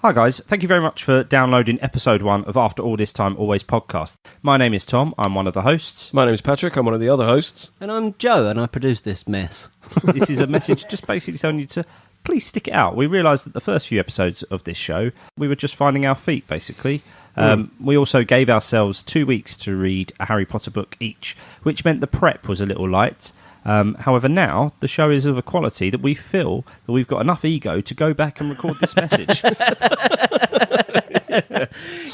Hi guys, thank you very much for downloading episode 1 of After All This Time Always podcast. My name is Tom, I'm one of the hosts. My name is Patrick, I'm one of the other hosts. And I'm Joe, and I produce this mess. This is a message just basically telling you to please stick it out. We realised that the first few episodes of this show, we were just finding our feet, basically. We also gave ourselves 2 weeks to read a Harry Potter book each, which meant the prep was a little light. However, now the show is of a quality that we feel that we've got enough ego to go back and record this message.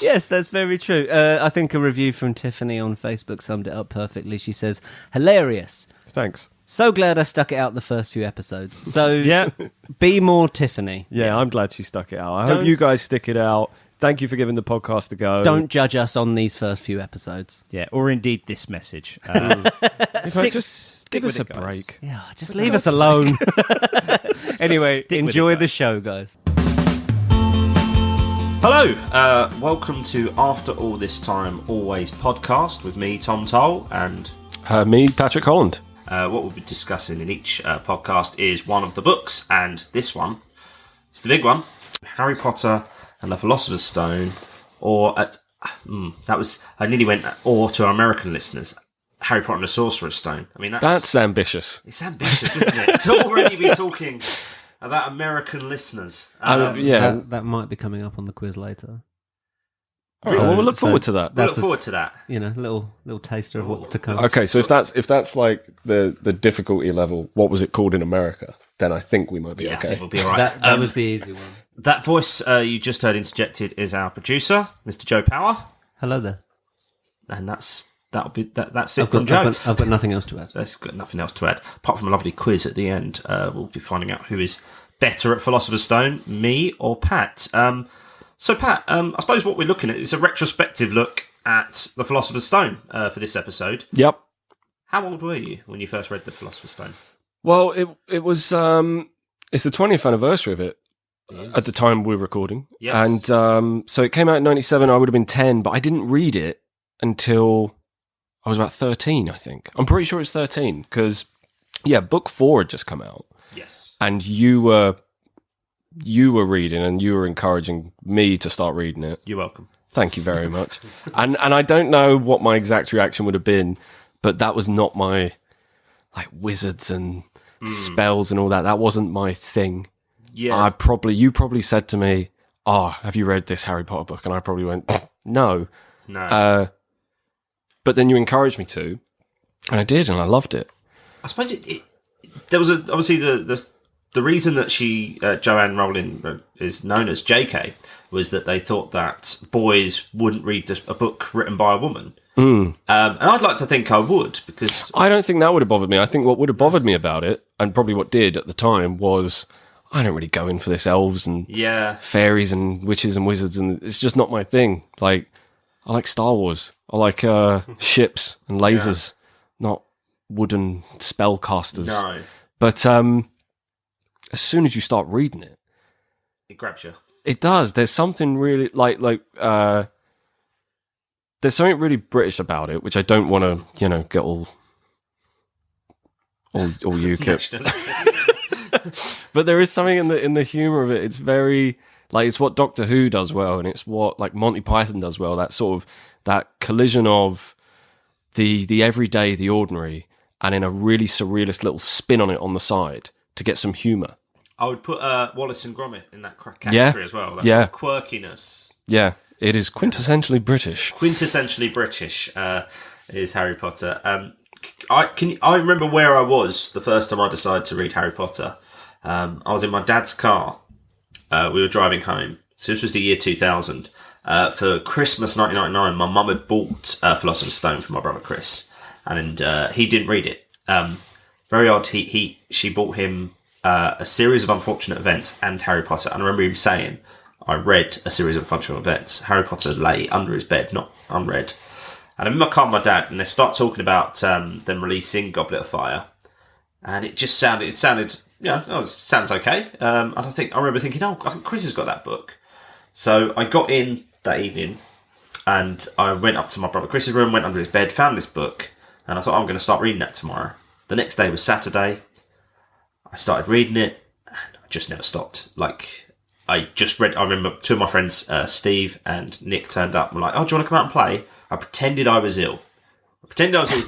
Yes, that's very true. I think a review from Tiffany on Facebook summed it up perfectly. She says, hilarious. Thanks. So glad I stuck it out the first few episodes. So, Yeah. be more Tiffany. Yeah, I'm glad she stuck it out. I hope you guys stick it out. Thank you for giving the podcast a go. Don't judge us on these first few episodes. Yeah, or indeed this message. Just give us a break. Yeah, just leave us alone. Anyway, enjoy the show, guys. Hello, welcome to After All This Time Always podcast with me, Tom Toll, and Me, Patrick Holland. what we'll be discussing in each podcast is one of the books, and this one is the big one, Harry Potter and the Philosopher's Stone, or I nearly went, or to our American listeners, Harry Potter and the Sorcerer's Stone. I mean, That's ambitious. It's ambitious, isn't it? To already be talking about American listeners. Yeah. That might be coming up on the quiz later. All right, well, we'll look forward to that. We'll look forward to that. You know, little taster of what's to come. Okay, so if that's like the difficulty level, what was it called in America? Then I think we might be I okay. think we'll be all right. That was the easy one. That voice you just heard interjected is our producer, Mr. Joe Power, Hello there. and that's it from Joe. I've got nothing else to add. That's got nothing else to add apart from a lovely quiz at the end. We'll be finding out who is better at Philosopher's Stone, me or Pat. So Pat, I suppose what we're looking at is a retrospective look at the Philosopher's Stone for this episode. Yep. How old were you when you first read the Philosopher's Stone? Well, it was it's the 20th anniversary of it at the time we're recording. Yes. And so it came out in 97, I would have been 10, but I didn't read it until I was about 13, I think. I'm pretty sure it's 13 because book 4 had just come out. Yes. And you were reading and you were encouraging me to start reading it. You're welcome. Thank you very much. and I don't know what my exact reaction would have been, but that was not my like wizards and spells and all that. That wasn't my thing. Yeah. You probably said to me, "Oh, have you read this Harry Potter book?" And I probably went, "No." No. But then you encouraged me to, and I did, and I loved it. I suppose there was obviously the reason that Joanne Rowling is known as JK was that they thought that boys wouldn't read a book written by a woman. And I'd like to think I would, because I don't think that would have bothered me. I think what would have bothered me about it, and probably what did at the time, was I don't really go in for this elves and fairies and witches and wizards, and it's just not my thing. Like, I like Star Wars. I like ships and lasers, not wooden spellcasters. No. But as soon as you start reading it, It grabs you. it does. There's something really there's something really British about it, which I don't want to, get all UKIP. But there is something in the humor of it. It's very it's what Doctor Who does well, and it's what like Monty Python does well. That sort of that collision of the everyday, the ordinary, and in a really surrealist little spin on it on the side to get some humor. I would put Wallace and Gromit in that category as well. That sort of quirkiness. Yeah, it is quintessentially British. Quintessentially British is Harry Potter. I remember where I was the first time I decided to read Harry Potter. I was in my dad's car. We were driving home. So this was the year 2000. For Christmas 1999, my mum had bought Philosopher's Stone for my brother Chris, and he didn't read it. Very odd. She bought him a series of unfortunate events and Harry Potter. And I remember him saying, I read a series of unfortunate events. Harry Potter lay under his bed, not unread. And I'm in my car with my dad, and they start talking about them releasing Goblet of Fire. And it sounded, sounds okay. And I remember thinking, I think Chris has got that book. So I got in that evening, and I went up to my brother Chris's room, went under his bed, found this book, and I thought, I'm going to start reading that tomorrow. The next day was Saturday. I started reading it, and I just never stopped. Like, I remember two of my friends, Steve and Nick, turned up and were like, "Oh, do you want to come out and play?" I pretended I was ill.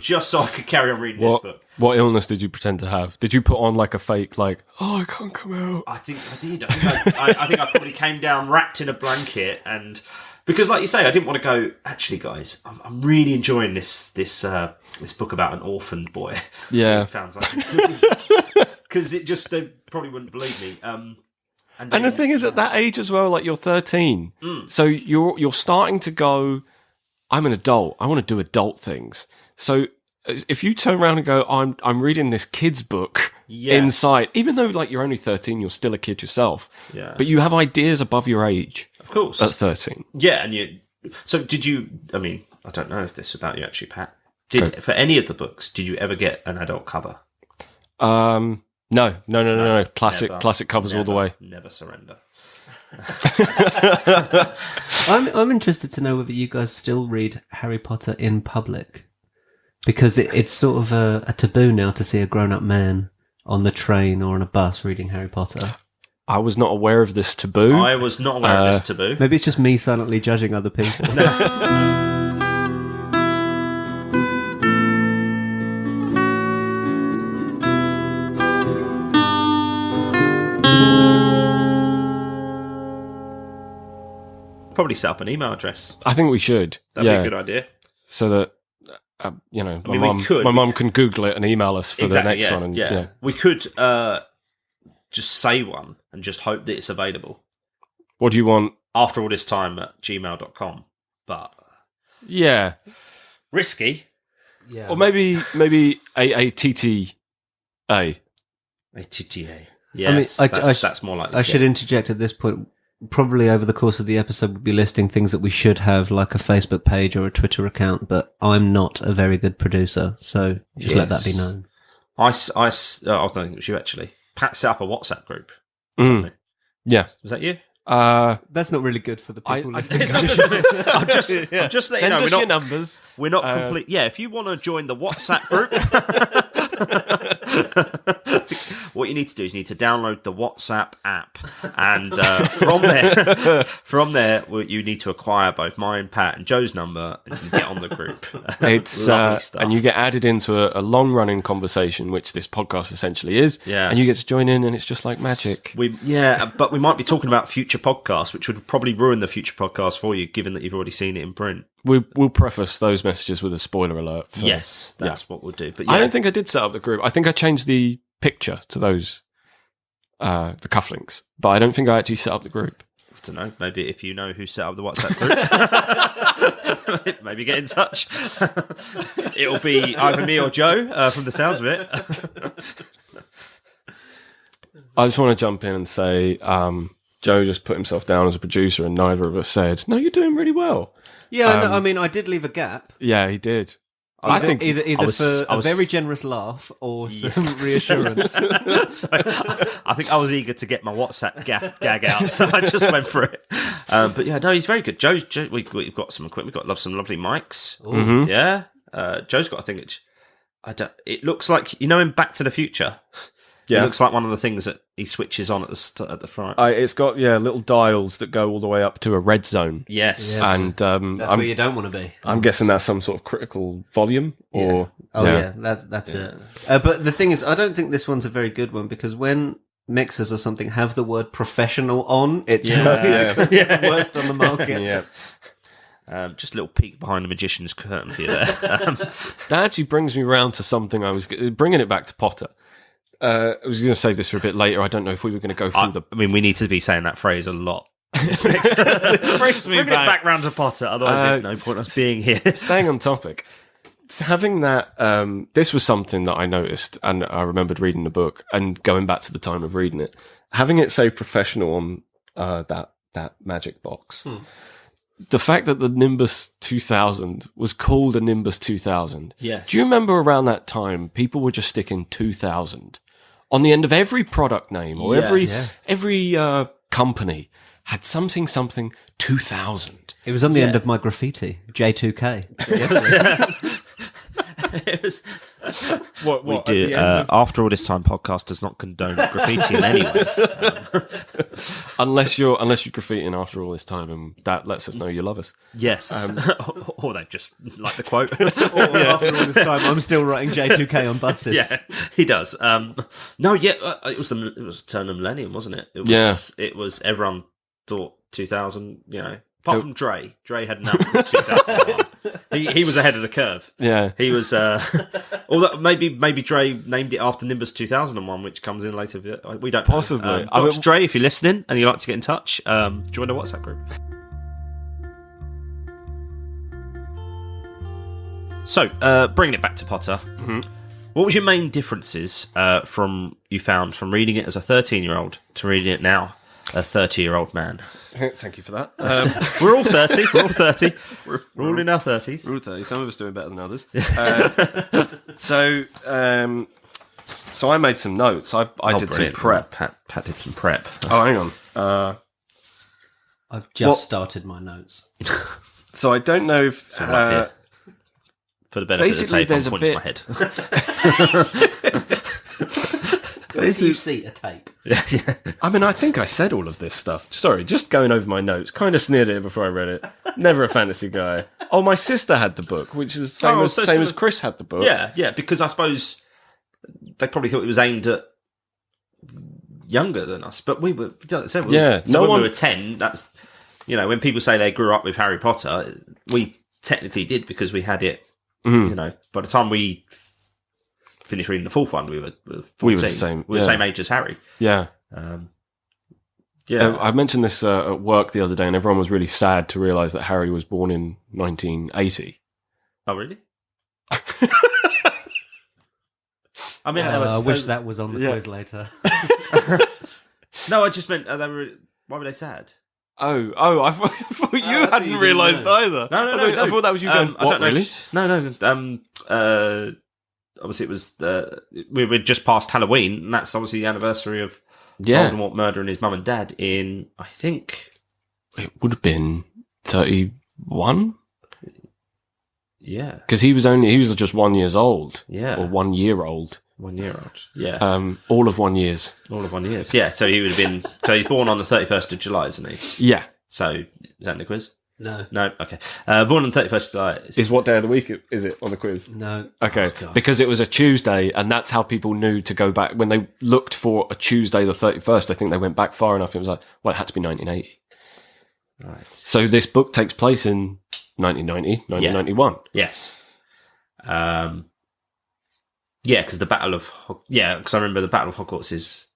Just so I could carry on reading this book. What illness did you pretend to have? Did you put on like a fake, like, I can't come out? I think I did. I think I probably came down wrapped in a blanket, and because, like you say, I didn't want to go. Actually, guys, I'm really enjoying this book about an orphaned boy. Yeah, sounds like because they probably wouldn't believe me. And the thing is, at that age as well, like you're 13, so you're starting to go, I'm an adult. I want to do adult things. So if you turn around and go, I'm reading this kid's book inside, even though like you're only 13, you're still a kid yourself. Yeah. But you have ideas above your age. Of course. At 13. Yeah, so did you, I mean, I don't know if this is about you actually, Pat. For any of the books, did you ever get an adult cover? No. Classic covers all the way. Never surrender. I'm interested to know whether you guys still read Harry Potter in public, because it's sort of a taboo now to see a grown-up man on the train or on a bus reading Harry Potter. I was not aware of this taboo. I was not aware of this taboo. Maybe it's just me silently judging other people. Probably set up an email address. I think we should. That'd be a good idea. So that my mum can Google it and email us for the next one. And, we could just say one and just hope that it's available. What do you want? After all this time at gmail.com. But yeah, risky. Yeah. Or maybe AATTA. AATTA. Yes, that's more likely. I should interject at this point. Probably over the course of the episode, we'll be listing things that we should have, like a Facebook page or a Twitter account. But I'm not a very good producer, so just let that be known. I don't think it was you actually. Pat set up a WhatsApp group. Yeah, was that you? That's not really good for the people listening. I'm just letting you know. Send us your numbers. We're not complete. Yeah, if you want to join the WhatsApp group, what you need to do is you need to download the WhatsApp app, and from there, you need to acquire both mine, Pat, and Joe's number, and you get on the group. It's lovely stuff, and you get added into a long-running conversation, which this podcast essentially is. Yeah, and you get to join in, and it's just like magic. But we might be talking about future podcasts, which would probably ruin the future podcast for you, given that you've already seen it in print. We'll preface those messages with a spoiler alert. Yes, that's what we'll do. But I don't think I did set up the group. I think I changed the picture to those, the cufflinks, but I don't think I actually set up the group. I don't know. Maybe if you know who set up the WhatsApp group, maybe get in touch. It'll be either me or Joe, from the sounds of it. I just want to jump in and say, Joe just put himself down as a producer, and neither of us said, "No, you're doing really well." Yeah, I mean, I did leave a gap. Yeah, he did. I think either for a very generous laugh or some reassurance. So, I think I was eager to get my WhatsApp gag out, so I just went for it. But yeah, no, he's very good. Joe, we've got some equipment. We've got some lovely mics. Mm-hmm. Yeah, Joe's got a thing. It looks like, in Back to the Future. Yeah. It looks like one of the things that he switches on at the front. It's got little dials that go all the way up to a red zone. Yes. And that's where you don't want to be. I'm guessing that's some sort of critical volume, or that's it. But the thing is, I don't think this one's a very good one, because when mixers or something have the word professional on, it's the worst on the market. Yeah. Just a little peek behind the magician's curtain for you there. That actually brings me round to something I was bringing it back to Potter. I was going to save this for a bit later. I don't know if we were going to go through I mean, we need to be saying that phrase a lot. Bring it back round to Potter, otherwise there's no point us being here. Staying on topic, having that, this was something that I noticed, and I remembered reading the book and going back to the time of reading it. Having it say professional on that magic box. The fact that the Nimbus 2000 was called a Nimbus 2000. Yes. Do you remember around that time, people were just sticking 2000 on the end of every product name, or every company had something 2000. It was on the end of my graffiti, J2K. It was. What We at do. the end of- After all this time, podcast does not condone graffiti in any way. unless you're graffitiing after all this time, and that lets us know you love us. Yes, or they just like the quote. After all this time, I'm still writing J2K on buses. Yeah, he does. No, yeah, it was turn of millennium, wasn't it? It was, Yeah. It was. Everyone thought 2000. Apart from Dre. Dre had an album in 2001. He was ahead of the curve. Yeah. He was. Although maybe Dre named it after Nimbus 2001, which comes in later. We don't know. Possibly. Dr. Dre, if you're listening and you'd like to get in touch, join the WhatsApp group. So, bringing it back to Potter, what was your main differences from reading it as a 13-year-old to reading it now, a 30-year-old man? Thank you for that. We're all 30. We're all 30. We're all in our 30s. We're all 30. Some of us doing better than others. So I made some notes. I did some Brilliant. prep. Pat did some prep. Oh, hang on. I've just started my notes. So I don't know if... I'm up here. For the benefit of the basically, tape, I'm there's a pointing bit- to my head. Do you see a tape? Yeah. I mean, I think I said all of this stuff. Sorry, just going over my notes. Kind of sneered at it before I read it. Never a fantasy guy. Oh, my sister had the book, which is the same, same as Chris had the book. Yeah, because I suppose they probably thought it was aimed at younger than us, but we were. So Yeah, so no when one- we were 10, that's when people say they grew up with Harry Potter, we technically did because we had it. By the time we finished reading the fourth one, we were 14. We were the same, We were the same age as Harry. Yeah. Yeah. I mentioned this at work the other day, and everyone was really sad to realise that Harry was born in 1980. Oh, really? I mean, I wish that was on the quiz later. No, I just meant why were they sad? Oh! I thought you thought hadn't you didn't realised know. either. No. I thought that was you going. I What, don't know. really? No. Obviously, it was we were just past Halloween, and that's obviously the anniversary of Yeah, Voldemort murdering his mum and dad in, I think, it would have been 31 yeah, because he was just 1 year old. Yeah. or 1 year old. 1 year old. Yeah, All of 1 years. all of 1 year. Yeah, so he would have been. So he's born on the 31st of July, isn't he? Yeah, So is that in the quiz? No. No. Okay. Born on the 31st of July. is what day of the week is it on the quiz? No. Okay, God. because it was a Tuesday, and that's how people knew to go back when they looked for a Tuesday, the 31st. I think they went back far enough. It was like, well, it had to be 1980. Right. So this book takes place in 1990, 1991. Yes. Yeah, because because I remember the Battle of Hogwarts is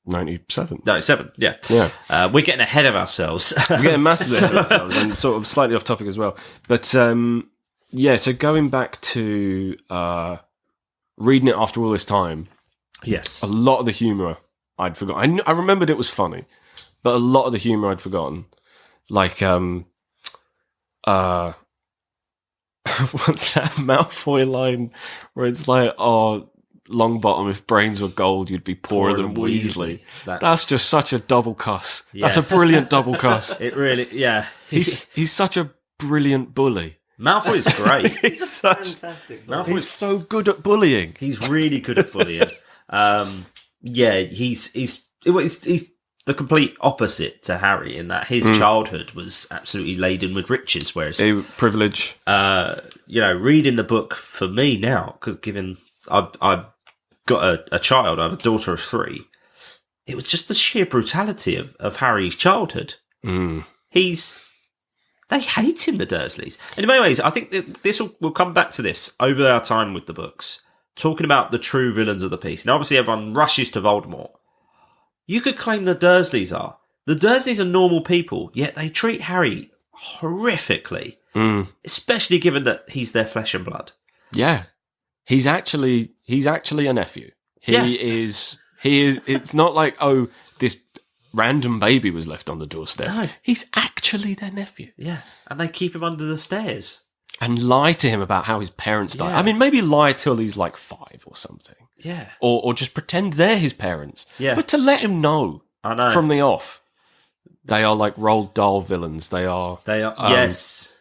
97. 97. Yeah. Yeah. We're getting ahead of ourselves. We're getting massively ahead of ourselves and sort of slightly off topic as well. But so going back to reading it after all this time, Yes. a lot of the humour I'd forgotten. I remembered it was funny, but a lot of the humour I'd forgotten. Like, what's that Malfoy line where it's like, oh, Longbottom, if brains were gold, you'd be poorer than Weasley. That's just such a double cuss. Yes. That's a brilliant double cuss. It really, yeah. He's such a brilliant bully. Malfoy's great. He's Fantastic. He's so good at bullying. He's really good at bullying. He's the complete opposite to Harry in that his childhood was absolutely laden with riches, whereas Privilege. reading the book for me now, because given I've got a child, I have a daughter of 3. It was just the sheer brutality of Harry's childhood. They hate him, the Dursleys. And in many ways, I think that we'll come back to this over our time with the books, talking about the true villains of the piece. Now, obviously, everyone rushes to Voldemort. You could claim the Dursleys are. The Dursleys are normal people, yet they treat Harry horrifically, especially given that he's their flesh and blood. Yeah. He's actually a nephew. He is. It's not like, oh, this random baby was left on the doorstep. No. He's actually their nephew. Yeah, and they keep him under the stairs. And lie to him about how his parents died. Yeah. I mean, maybe lie till he's like 5 or something. Yeah. Or just pretend they're his parents. Yeah. But to let him know I know. from the off, they are like Roald Dahl villains. They are. They are, yes.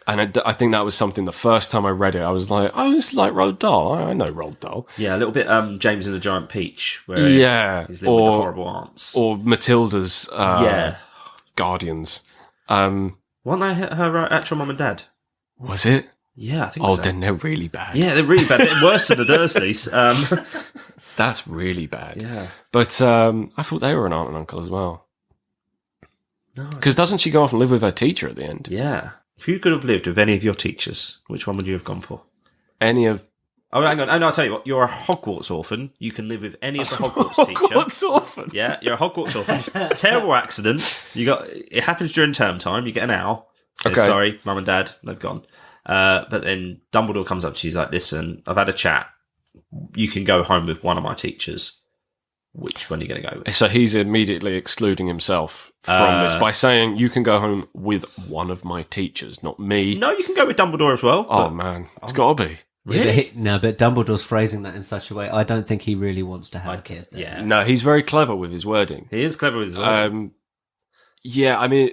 And I think that was something, the first time I read it, I was like, oh, it's like Roald Dahl. I know Roald Dahl. Yeah, a little bit James and the Giant Peach, where he's living with the horrible aunts. Or Matilda's Guardians. Weren't they her actual mum and dad? Was it? Yeah, I think so. Oh, then they're really bad. Yeah, they're really bad. They're worse than the Dursleys. That's really bad. Yeah. But I thought they were an aunt and uncle as well. No. Because doesn't she go off and live with her teacher at the end? Yeah. If you could have lived with any of your teachers, which one would you have gone for? Any of... Oh, hang on. Oh, no, I'll tell you what. You're a Hogwarts orphan. You can live with any of the Hogwarts teacher. Hogwarts orphan? Yeah, you're a Hogwarts orphan. Terrible accident. It happens during term time. You get an owl. Says, Okay. Sorry, mum and dad, they've gone. But then Dumbledore comes up to you, he's like, listen, I've had a chat. You can go home with one of my teachers. Which one are you going to go with? So he's immediately excluding himself from this by saying, you can go home with one of my teachers, not me. No, you can go with Dumbledore as well. Oh, man. It's got to be. Really? But Dumbledore's phrasing that in such a way. I don't think he really wants to have a kid. There. Yeah. No, he's very clever with his wording. He is clever with his wording. Yeah, I mean,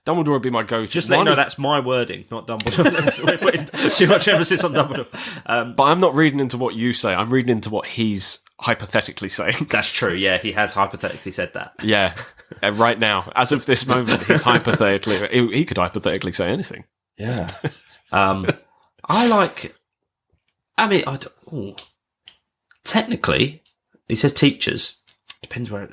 Dumbledore would be my go-to. Just let you know that's my wording, not Dumbledore. We're putting too much emphasis on Dumbledore. But I'm not reading into what you say. I'm reading into what he's hypothetically saying. That's true, yeah. He has hypothetically said that. Yeah. Right now, as of this moment, he's hypothetically... He could hypothetically say anything. Yeah. Technically, he says teachers. Depends where...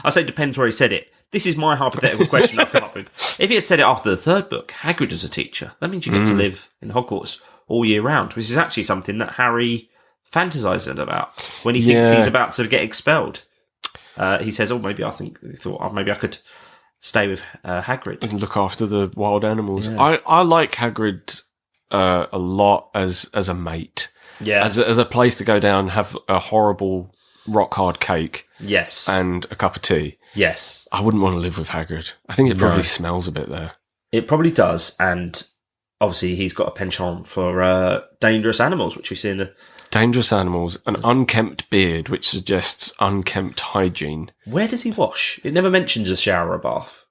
I say depends where he said it. This is my hypothetical question I've come up with. If he had said it after the third book, Hagrid is a teacher. That means you get to live in Hogwarts all year round, which is actually something that Harry fantasizes about when he thinks he's about to get expelled. He says, maybe I could stay with Hagrid. And look after the wild animals. Yeah. I like Hagrid a lot as a mate. Yeah. As a place to go down, have a horrible rock hard cake. Yes. And a cup of tea. Yes. I wouldn't want to live with Hagrid. I think it probably smells a bit there. It probably does. And obviously he's got a penchant for dangerous animals, which we see in the... Dangerous animals, an unkempt beard, which suggests unkempt hygiene. Where does he wash? It never mentions a shower or a bath.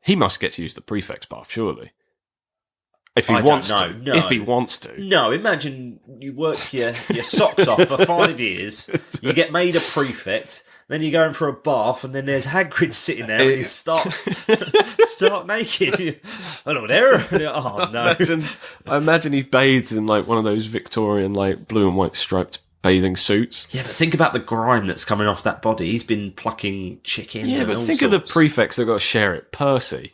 He must get to use the prefect's bath, surely. If he wants to. No, imagine you work your socks off for 5 years, you get made a prefect, then you go in for a bath, and then there's Hagrid sitting there and he's stark naked. Hello there. Oh, no. I imagine he bathes in like one of those Victorian like blue and white striped bathing suits. Yeah, but think about the grime that's coming off that body. He's been plucking chicken. Yeah, but think of the prefects that got to share it. Percy.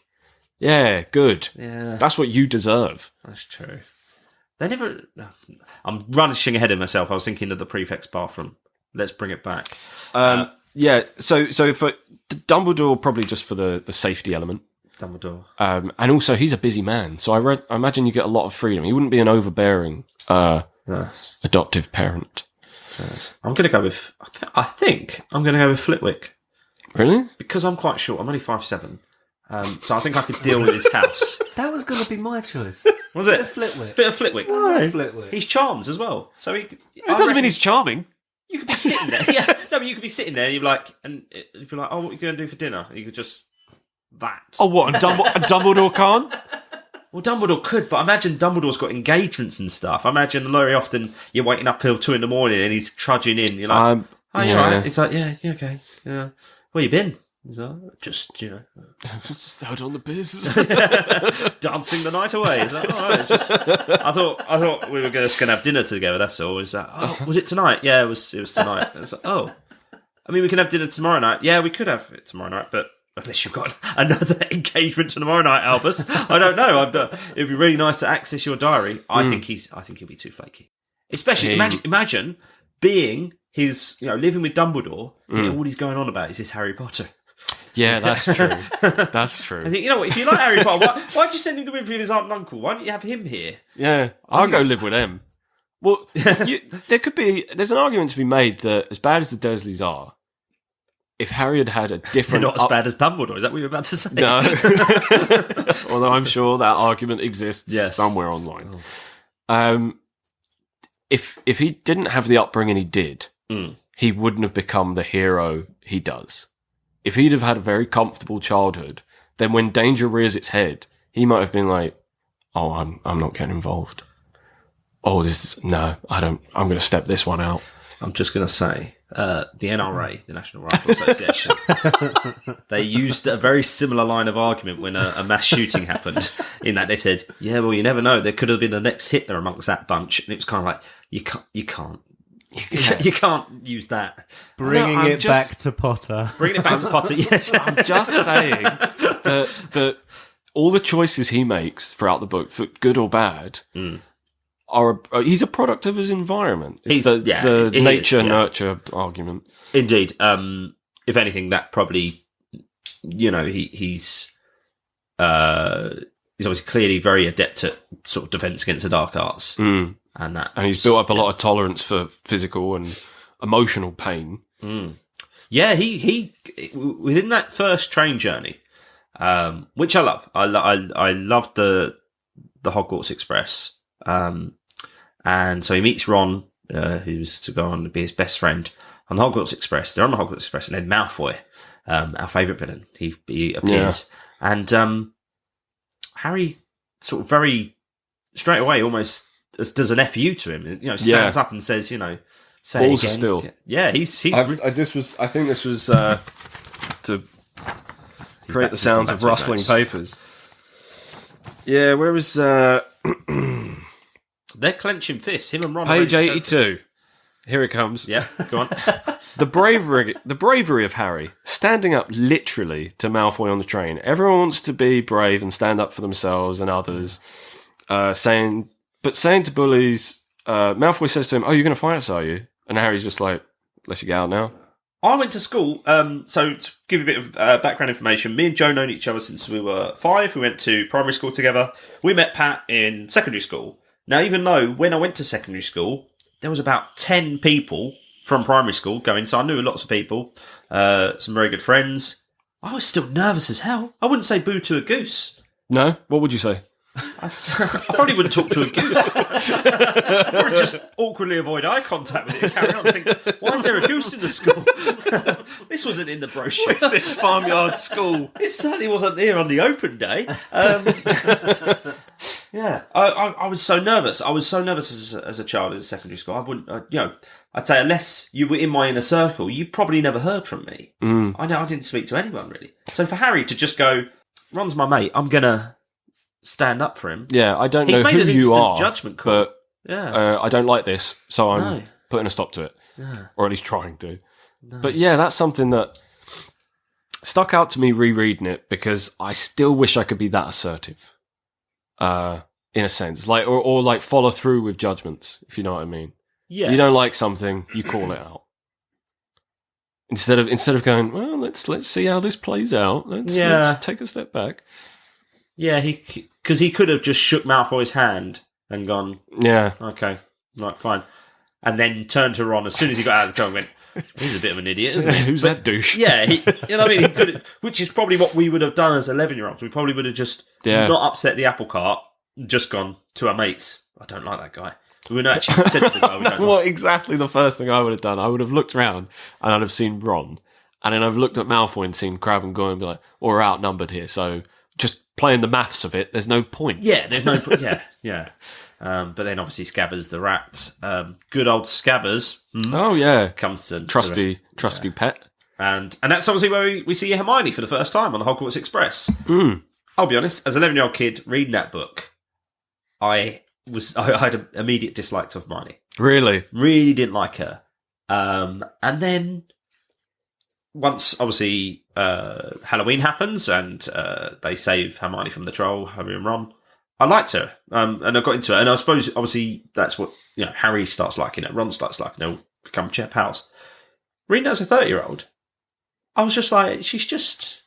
Yeah, good. Yeah. That's what you deserve. That's true. They never... I'm rushing ahead of myself. I was thinking of the prefect's bathroom. Let's bring it back. Yeah, so for Dumbledore, probably just for the safety element. Dumbledore. And also, he's a busy man. So I imagine you get a lot of freedom. He wouldn't be an overbearing adoptive parent. Yes. I'm going to go with... I think I'm going to go with Flitwick. Really? Because I'm quite short. I'm only 5'7". So I think I could deal with his house. That was going to be my choice. Was it? Bit of Flitwick. Bit of Flitwick. No. Flitwick. He's charms as well. So it doesn't mean he's charming. You could be sitting there. Yeah. No, but you could be sitting there and you're like, oh, what are you going to do for dinner? And you could just... That. Oh, what? And Dumbledore can't? Well, Dumbledore could, but imagine Dumbledore's got engagements and stuff. I imagine very often you're waiting up till 2 a.m. and he's trudging in. You're like, oh, you're right. He's like, yeah, okay. Yeah. Where you been? He's like, just just out on the biz. dancing the night away. He's like, all right, I thought we were just going to have dinner together, that's all. He's like, oh, was it tonight? Yeah, it was tonight. It's like, oh. I mean, we can have dinner tomorrow night. Yeah, we could have it tomorrow night, but unless you've got another engagement tomorrow night, Albus. I don't know. It'd be really nice to access your diary. I think he'll be too flaky. Especially, imagine being his, living with Dumbledore, all he's going on about is this Harry Potter. Yeah, that's true. That's true. I think, if you like Harry Potter, why'd you send him to live with his aunt and uncle? Why don't you have him here? Yeah, I'll go live with them. Well, there's an argument to be made that as bad as the Dursleys are, if Harry had had a different... They're not as bad as Dumbledore, is that what you're about to say? No. Although I'm sure that argument exists somewhere online. If he didn't have the upbringing he did, he wouldn't have become the hero he does. If he'd have had a very comfortable childhood, then when danger rears its head, he might have been like, oh, I'm not getting involved. Oh, no, I don't. I'm going to step this one out. I'm just going to say, the NRA, the National Rifle Association, they used a very similar line of argument when a mass shooting happened, in that they said, yeah, well, you never know. There could have been the next Hitler amongst that bunch. And it was kind of like, you can't use that. Bringing it back to Potter. Bringing it back to Potter, yes. I'm just saying that all the choices he makes throughout the book, for good or bad, he's a product of his environment. It's the nature-nurture argument. Indeed. If anything, that probably, he's obviously clearly very adept at sort of defense against the dark arts. And he's built up a lot of tolerance for physical and emotional pain. Yeah, he within that first train journey, which I love. I loved the Hogwarts Express. And so he meets Ron, who's to go on to be his best friend on the Hogwarts Express. They're on the Hogwarts Express, and then Malfoy, our favourite villain, he appears, and Harry sort of very straight away almost does an FU to him. Stands up and says, say balls again. are still. Yeah, he's. I think this was to create the sounds of rustling papers. Yeah, where was they're clenching fists. Him and Ron. Page 82. Here it comes. Yeah, go on. The bravery of Harry, standing up literally to Malfoy on the train. Everyone wants to be brave and stand up for themselves and others. Saying to bullies, Malfoy says to him, "Oh, you're going to fight us, are you?" And Harry's just like, "Let you get out now." I went to school, so to give you a bit of background information, me and Joe known each other since we were 5. We went to primary school together. We met Pat in secondary school. Now, even though when I went to secondary school, there was about 10 people from primary school going, so I knew lots of people, some very good friends. I was still nervous as hell. I wouldn't say boo to a goose. No? What would you say? I probably wouldn't talk to a goose. Or just awkwardly avoid eye contact with it and carry on and think, why is there a goose in the school? This wasn't in the brochure. What's this farmyard school? It certainly wasn't there on the open day. Yeah, I was so nervous. I was so nervous as a child in secondary school. I wouldn't, I'd say unless you were in my inner circle, you probably never heard from me. I didn't speak to anyone really. So for Harry to just go, Ron's my mate, I'm gonna stand up for him. Yeah, I don't He's know made who an you instant are, judgment call. but yeah, I don't like this, so I'm putting a stop to it, or at least trying to. But yeah, that's something that stuck out to me rereading it because I still wish I could be that assertive, in a sense, like or like follow through with judgments, if you know what I mean. yes. You don't like something, you call it out. Instead of going, well, let's see how this plays out. Let's take a step back. Yeah, because he could have just shook Malfoy's hand and gone, yeah, okay, right, fine, and then turned to Ron as soon as he got out of the car and went, he's a bit of an idiot, isn't he? Who's that douche? Yeah, you know what I mean? He could have, which is probably what we would have done as 11-year-olds. We probably would have just not upset the apple cart, just gone to our mates. I don't like that guy. We would actually said to the guy, we don't like. Exactly the first thing I would have done. I would have looked around and I'd have seen Ron, and then I've looked at Malfoy and seen Crabbe and Goyle and be like, we're outnumbered here, so just playing the maths of it, there's no point. Yeah, there's no point. Yeah. But then obviously Scabbers the rat, good old Scabbers. Oh yeah, comes to trusty pet, and that's obviously where we see Hermione for the first time on the Hogwarts Express. I'll be honest, as an 11-year-old kid reading that book, I had an immediate dislike to Hermione. Really didn't like her. And then once obviously Halloween happens and they save Hermione from the troll, Harry and Ron, I liked her, and I got into it. And I suppose obviously that's what Harry starts liking her, Ron starts liking her, become pals. Reading as a 30-year-old, I was just like, she's just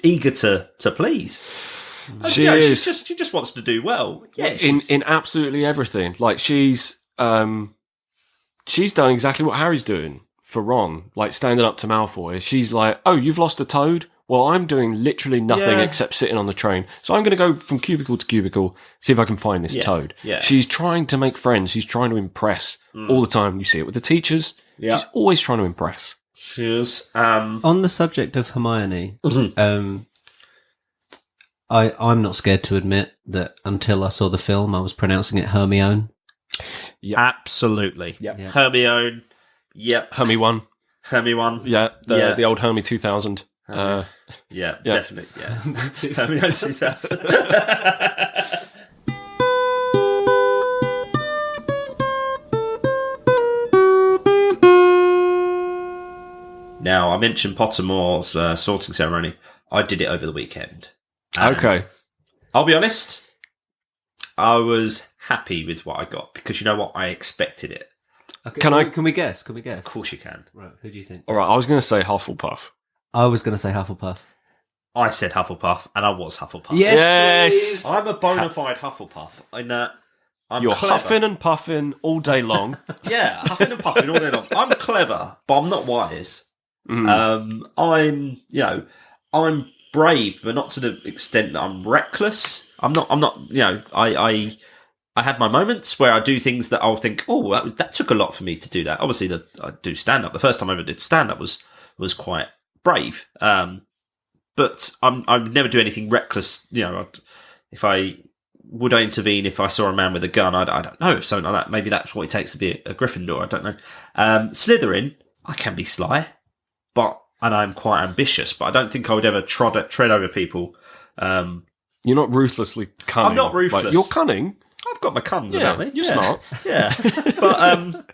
eager to please. She is. She just wants to do well. Yeah, in absolutely everything. Like she's done exactly what Harry's doing for Ron, like standing up to Malfoy. She's like, "Oh, you've lost a toad? Well, I'm doing literally nothing except sitting on the train. So I'm going to go from cubicle to cubicle, see if I can find this toad." Yeah. She's trying to make friends. She's trying to impress all the time. You see it with the teachers. Yeah. She's always trying to impress. She is. On the subject of Hermione, I'm not scared to admit that until I saw the film, I was pronouncing it Hermione. Absolutely. Yep. Yeah. Hermione. Yep. Hermy 1. Hermione. Yeah, the old Hermy 2000. Yeah, Yeah. definitely. Yeah. Hermione 2000. Now, I mentioned Pottermore's sorting ceremony. I did it over the weekend. And Okay. I'll be honest, I was happy with what I got because you know what? I expected it. Okay, Can we guess? Can we guess? Of course you can. Right. Who do you think? All right, I was going to say Hufflepuff. I was going to say Hufflepuff. I said Hufflepuff, and I was Hufflepuff. Yes! please. I'm a bona fide Hufflepuff. I'm You're clever. huffing and puffing all day long. Yeah, huffing and puffing all day long. I'm clever, but I'm not wise. I'm brave, but not to the extent that I'm reckless. I'm not, I had my moments where I do things that I'll think, oh, that took a lot for me to do that. Obviously, I do stand up. The first time I ever did stand up was quite brave. But I would never do anything reckless. If I intervene if I saw a man with a gun, I don't know, something like that. Maybe that's what it takes to be a Gryffindor. I don't know. Slytherin, I can be sly, and I'm quite ambitious, but I don't think I would ever tread over people. You're not ruthlessly cunning. I'm not ruthless. Like, you're cunning. I've got my cunns Yeah, about me. you're Yeah. smart. Yeah. But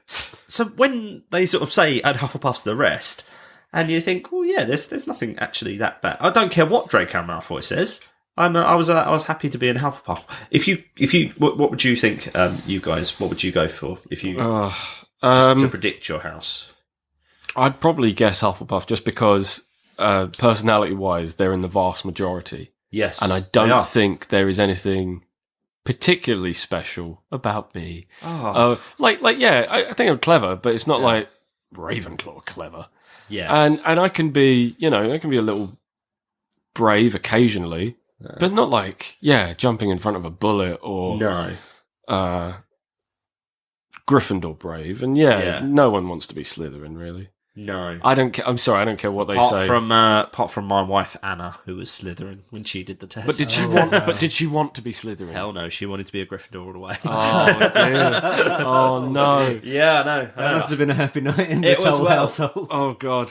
so when they sort of say add Hufflepuffs to the rest, and you think, oh yeah, there's nothing actually that bad. I don't care what Draco Malfoy says. I was happy to be in Hufflepuff. If you, what would you think, you guys? What would you go for if you just to predict your house? I'd probably guess Hufflepuff just because personality-wise, they're in the vast majority. Yes, And I they don't are. think there is anything particularly special about me. Oh, I think I'm clever, but it's not like Ravenclaw clever. yes. And I can be, I can be a little brave occasionally, but not like, jumping in front of a bullet or no. Gryffindor brave. And no one wants to be Slytherin, really. No. I don't care. I'm sorry, I don't care what they say. Apart from my wife Anna, who was Slytherin when she did the test. But did she want? But did she want to be Slytherin? Hell no, she wanted to be a Gryffindor all the way. Oh dear! Oh no! Yeah, I know. That must have been a happy night in It the was whole well. household. Oh god!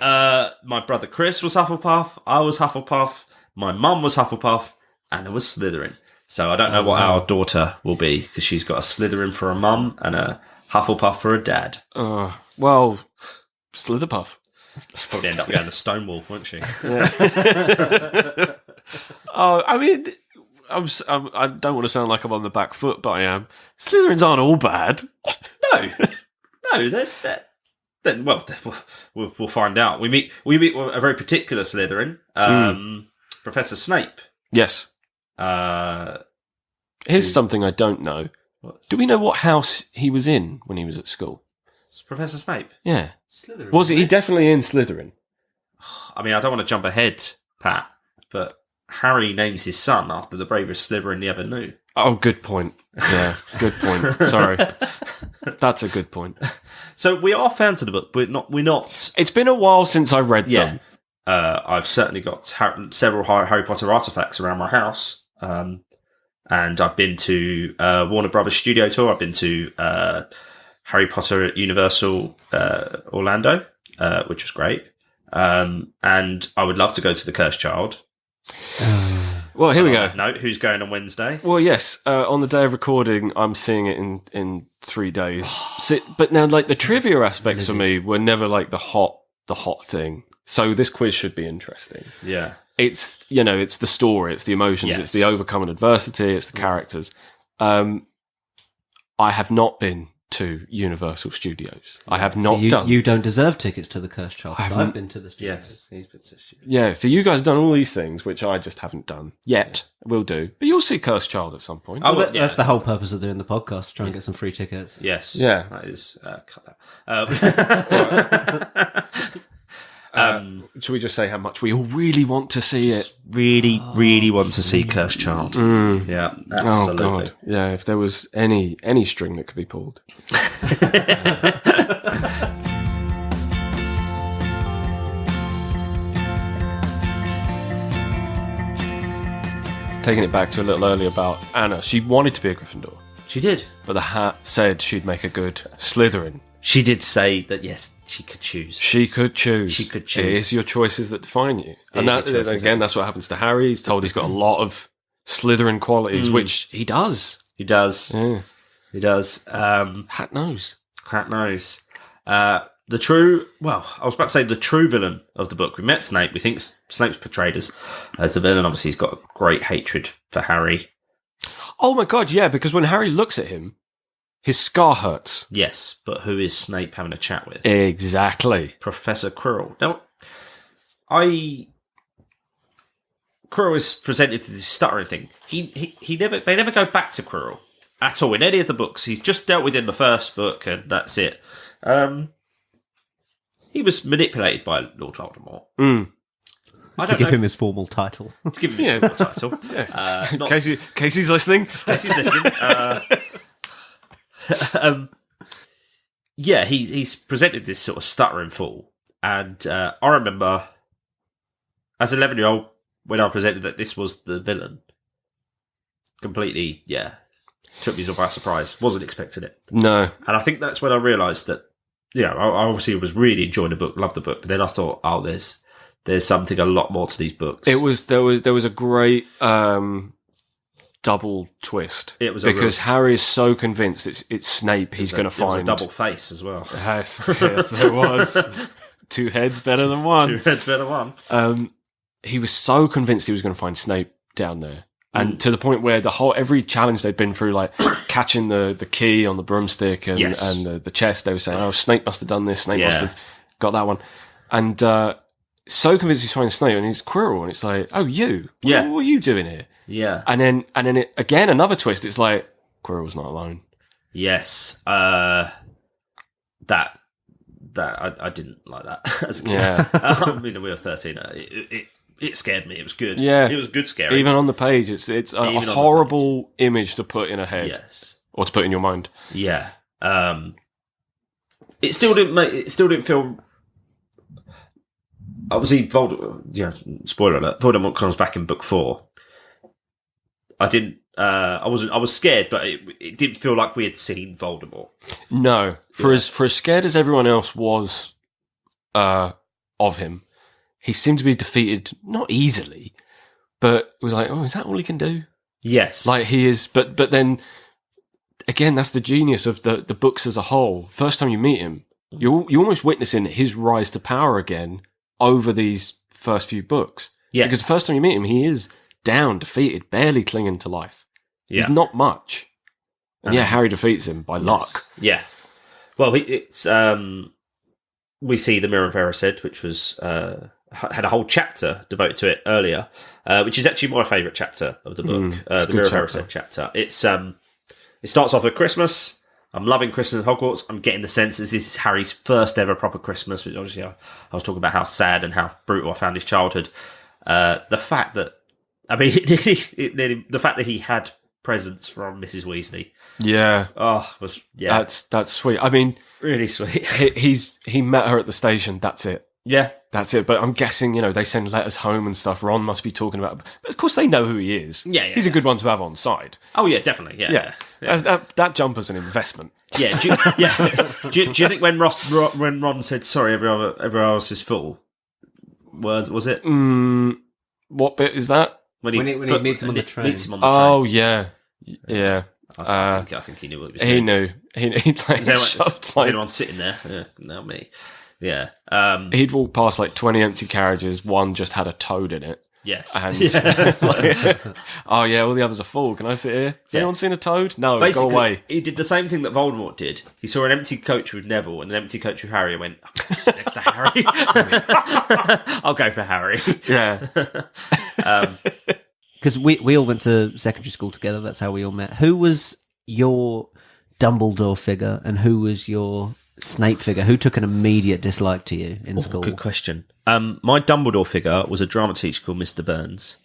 My brother Chris was Hufflepuff. I was Hufflepuff. My mum was Hufflepuff. Anna was Slytherin. So I don't know what our daughter will be because she's got a Slytherin for a mum and a Hufflepuff for a dad. Well, Slitherpuff. She'll probably end up going to Stonewall, won't she? Oh, I mean, I don't want to sound like I'm on the back foot, but I am. Slytherins aren't all bad. No, we'll find out. We meet a very particular Slytherin, Professor Snape. Yes. Here's something I don't know. Do we know what house he was in when he was at school? It's Professor Snape. Yeah. Slytherin. Was he definitely in Slytherin? I mean, I don't want to jump ahead, Pat, but Harry names his son after the bravest Slytherin he ever knew. Oh, good point. Yeah, good point. Sorry. That's a good point. So we are fans of the book, but we're not. It's been a while since I read Yeah. them. I've certainly got several Harry Potter artifacts around my house. And I've been to Warner Brothers Studio Tour. I've been to Harry Potter at Universal Orlando, which was great. And I would love to go to The Cursed Child. Well, here we go. Note who's going on Wednesday. Well, yes. On the day of recording, I'm seeing it in 3 days. But now, like the trivia aspects for me were never like the hot thing. So this quiz should be interesting. Yeah. It's it's the story, it's the emotions, Yes. it's the overcoming adversity, it's the characters. I have not been to Universal Studios. I have not done. You don't deserve tickets to the Cursed Child. 'Cause I've been to the studios. Yes, he's been to Studio. Yeah, so you guys have done all these things, which I just haven't done yet. Will do, but you'll see Cursed Child at some point. Oh, Well, yeah. that's the whole purpose of doing the podcast, try and get some free tickets. Yes. Yeah. That is cut that. Should we just say how much we all really want to see it? Really want to see Cursed Child. Yeah, Oh absolutely. god, yeah. If there was any string that could be pulled. taking it back to a little earlier about Anna, she wanted to be a Gryffindor, She did. but the hat said she'd make a good Slytherin. She did say that, yes, she could choose. She could choose. She could choose. It is your choices that define you. And is that, your choices again, that- that's what happens to Harry. He's told he's got a lot of Slytherin qualities, which he does. He does. Yeah. He does. Hat knows. Hat knows. I was about to say the true villain of the book. We met Snape. We think Snape's portrayed as the villain. Obviously, he's got a great hatred for Harry. Oh my god, yeah, because when Harry looks at him, his scar hurts. Yes, but who is Snape having a chat with? Exactly. Professor Quirrell. Now, Quirrell is presented to this stuttering thing. They never go back to Quirrell at all in any of the books. He's just dealt with in the first book, and that's it. He was manipulated by Lord Voldemort. I To don't give know. him his formal title. To give him his full title. Not Casey's listening. Casey's listening. He's presented this sort of stuttering fool, and I remember as an 11-year-old when I presented that this was the villain. Completely, took me by surprise. Wasn't expecting it, No. and I think that's when I realised that. I obviously was really enjoying the book, loved the book, but then I thought, there's something a lot more to these books. There was a great double twist. It was because Harry is so convinced it's Snape he's going to There was find. a double face as well. Yes, there was. Two heads better than one. Two heads better than one. He was so convinced he was going to find Snape down there. And to the point where every challenge they'd been through, like catching the key on the broomstick and the chest, they were saying, "Oh, Snape must have done this. Snape must have got that one." And so convinced he's finding Snape, and he's Quirrell, and it's like, "Oh, you? What are you doing here?" Yeah. And then it, again another twist. It's like Quirrell's not alone. Yes. That I didn't like that as a kid. Yeah. I mean, we were 13. It scared me. It was good. Yeah. It was good scary. Even on the page, it's a horrible image to put in a head. Yes. Or to put in your mind. Yeah. It still didn't feel. Obviously, spoiler alert. Voldemort comes back in book 4. I didn't. I was scared, but it didn't feel like we had seen Voldemort. No, for as scared as everyone else was of him, he seemed to be defeated not easily, but it was like, oh, is that all he can do? Yes, Like he is, but then again, that's the genius of the books as a whole. First time you meet him, you're almost witnessing his rise to power again over these first few books. Yes. Because the first time you meet him, he is down, defeated, barely clinging to life. Yeah. He's not much. And Harry defeats him by luck. Yeah. Well, it's we see the Mirror of Erised, which was had a whole chapter devoted to it earlier, which is actually my favourite chapter of the book. The Mirror of Erised chapter. It's it starts off with Christmas. I'm loving Christmas at Hogwarts. I'm getting the sense that this is Harry's first ever proper Christmas, which obviously I was talking about how sad and how brutal I found his childhood. The fact that, I mean, the fact that he had presents from Mrs. Weasley. Yeah. That's sweet. I mean, really sweet. He met her at the station. That's it. Yeah. That's it. But I'm guessing, they send letters home and stuff. Ron must be talking about, but of course they know who he is. Yeah. He's a good one to have on side. Oh yeah, definitely. Yeah. That jumper's an investment. Yeah. Do you think when Ron said sorry, everyone else is full? Was it? What bit is that? When he meets him on the train. Oh yeah. Yeah. I think he knew what he was He doing. knew. He shoved Was anyone sitting there? Yeah, not me. Yeah. He'd walk past like 20 empty carriages. One just had a toad in it. Yes. And oh yeah, all the others are full. Can I sit here? Has anyone seen a toad? No, Basically, go away. He did the same thing that Voldemort did. He saw an empty coach with Neville and an empty coach with Harry and went, "I'm sit next to Harry. I'll go for Harry." Yeah. Because we all went to secondary school together. That's how we all met. Who was your Dumbledore figure and who was your Snape figure? Who took an immediate dislike to you in school? Good question. My Dumbledore figure was a drama teacher called Mr. Burns,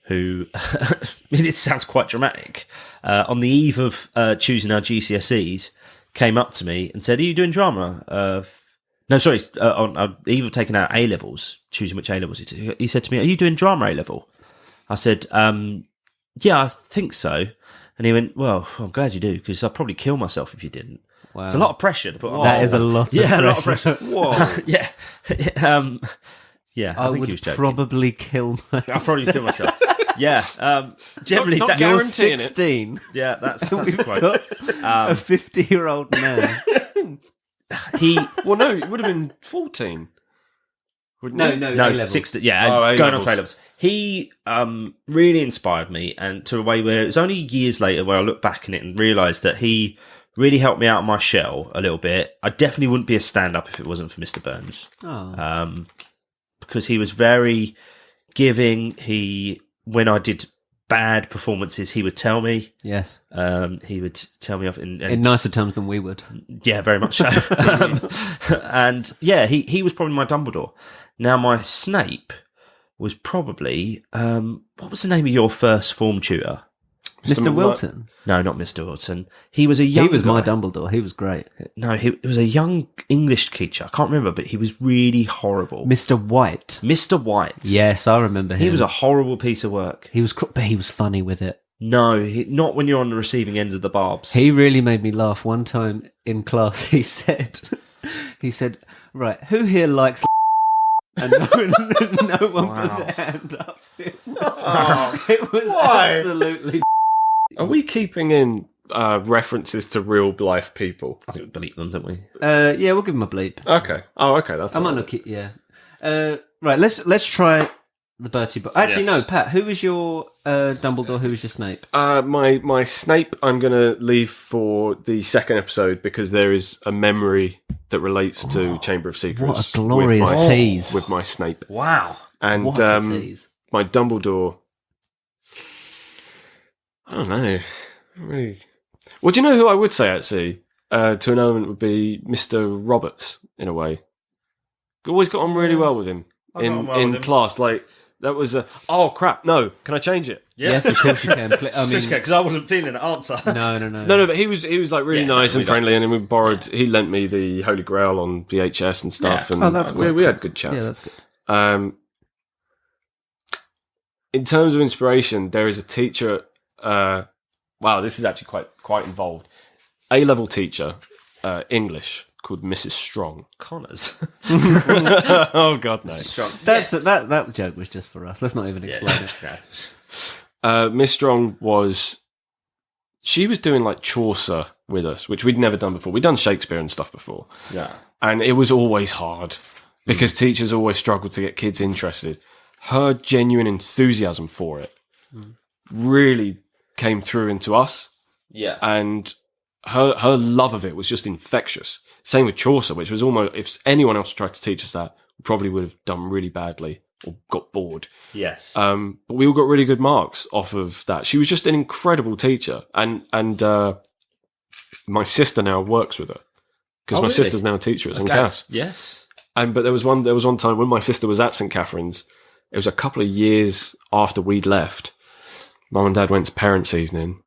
who, I mean, it sounds quite dramatic. On the eve of choosing our GCSEs, came up to me and said, "Are you doing drama?" On the eve of taking out A-levels, choosing which A-levels he said to me, "Are you doing drama A-level?" I said, yeah, I think so. And he went, well, I'm glad you do, because I'd probably kill myself if you didn't. Wow. It's a lot of pressure to put on. That is a lot of a pressure. lot of pressure. Whoa. Yeah. Yeah, I think he would was joking. probably kill myself. I'll probably kill myself. Yeah. Generally, Not that, You're guaranteeing it. 16. yeah, that's We've quite. got a 50-year-old man. Well, no, it would have been 14. Wouldn't No, it? no, No, A-levels. 60. Yeah, Oh, going on A-levels. A-levels. He really inspired me, and to a way where it was only years later where I look back on it and realised that he really helped me out of my shell a little bit. I definitely wouldn't be a stand-up if it wasn't for Mr. Burns. Oh. Because he was very giving. When I did bad performances, he would tell me. Yes. He would tell me off In nicer terms than we would. yeah, very much so. And yeah, he was probably my Dumbledore. Now my Snape was probably what was the name of your first form tutor? Mr. Wilton. No, not Mr. Wilton. He was a young. He was my guy. Dumbledore. He was great. No, he was a young English teacher. I can't remember, but he was really horrible. Mr. White. Mr. White. Yes, I remember him. He was a horrible piece of work. But he was funny with it. No, not when you're on the receiving end of the barbs. He really made me laugh. One time in class, he said, right, who here likes and no one put their hand up. It was Why? absolutely. Are we keeping in references to real life people? I think we delete them, don't we? Yeah, we'll give him a bleep. Okay. Oh, okay. That's I might not keep. Yeah. Right. Let's try the Bertie book. Actually, Yes. no, Pat. Who was your Dumbledore? Who was your Snape? My Snape, I'm going to leave for the second episode because there is a memory that relates to Chamber of Secrets. What a glorious tease. with my Snape. Wow. And What a tease. my Dumbledore, I don't know. Really. Well, do you know who I would say actually to an element would be Mr. Roberts in a way. Always got on really well with him I got on well in with him. class. Like that was a oh crap. No, can I change it? Yes, of course you can. I mean, Because I wasn't feeling the answer. no. No, but he was like really Yeah, nice no, and we friendly, don't. and then we borrowed. He lent me the Holy Grail on VHS and stuff, Yeah. and Oh, that's cool. we had good chats. yeah, that's good. In terms of inspiration, there is a teacher. Wow, this is actually quite involved. A-level teacher, English, called Mrs. Strong. Connors. Oh God, no. Strong. That's Yes. that joke was just for us. Let's not even explain it. No. Miss Strong she was doing like Chaucer with us, which we'd never done before. We'd done Shakespeare and stuff before. Yeah. And it was always hard because teachers always struggle to get kids interested. Her genuine enthusiasm for it really came through into us, Yeah. and her love of it was just infectious. Same with Chaucer, which was almost, if anyone else tried to teach us that, we probably would have done really badly or got bored. Yes. But we all got really good marks off of that. She was just an incredible teacher, and my sister now works with her because Oh, my really? sister's now a teacher at St. Cass. Yes. But there was one time when my sister was at St. Catherine's. It was a couple of years after we'd left. Mum and Dad went to parents' evening,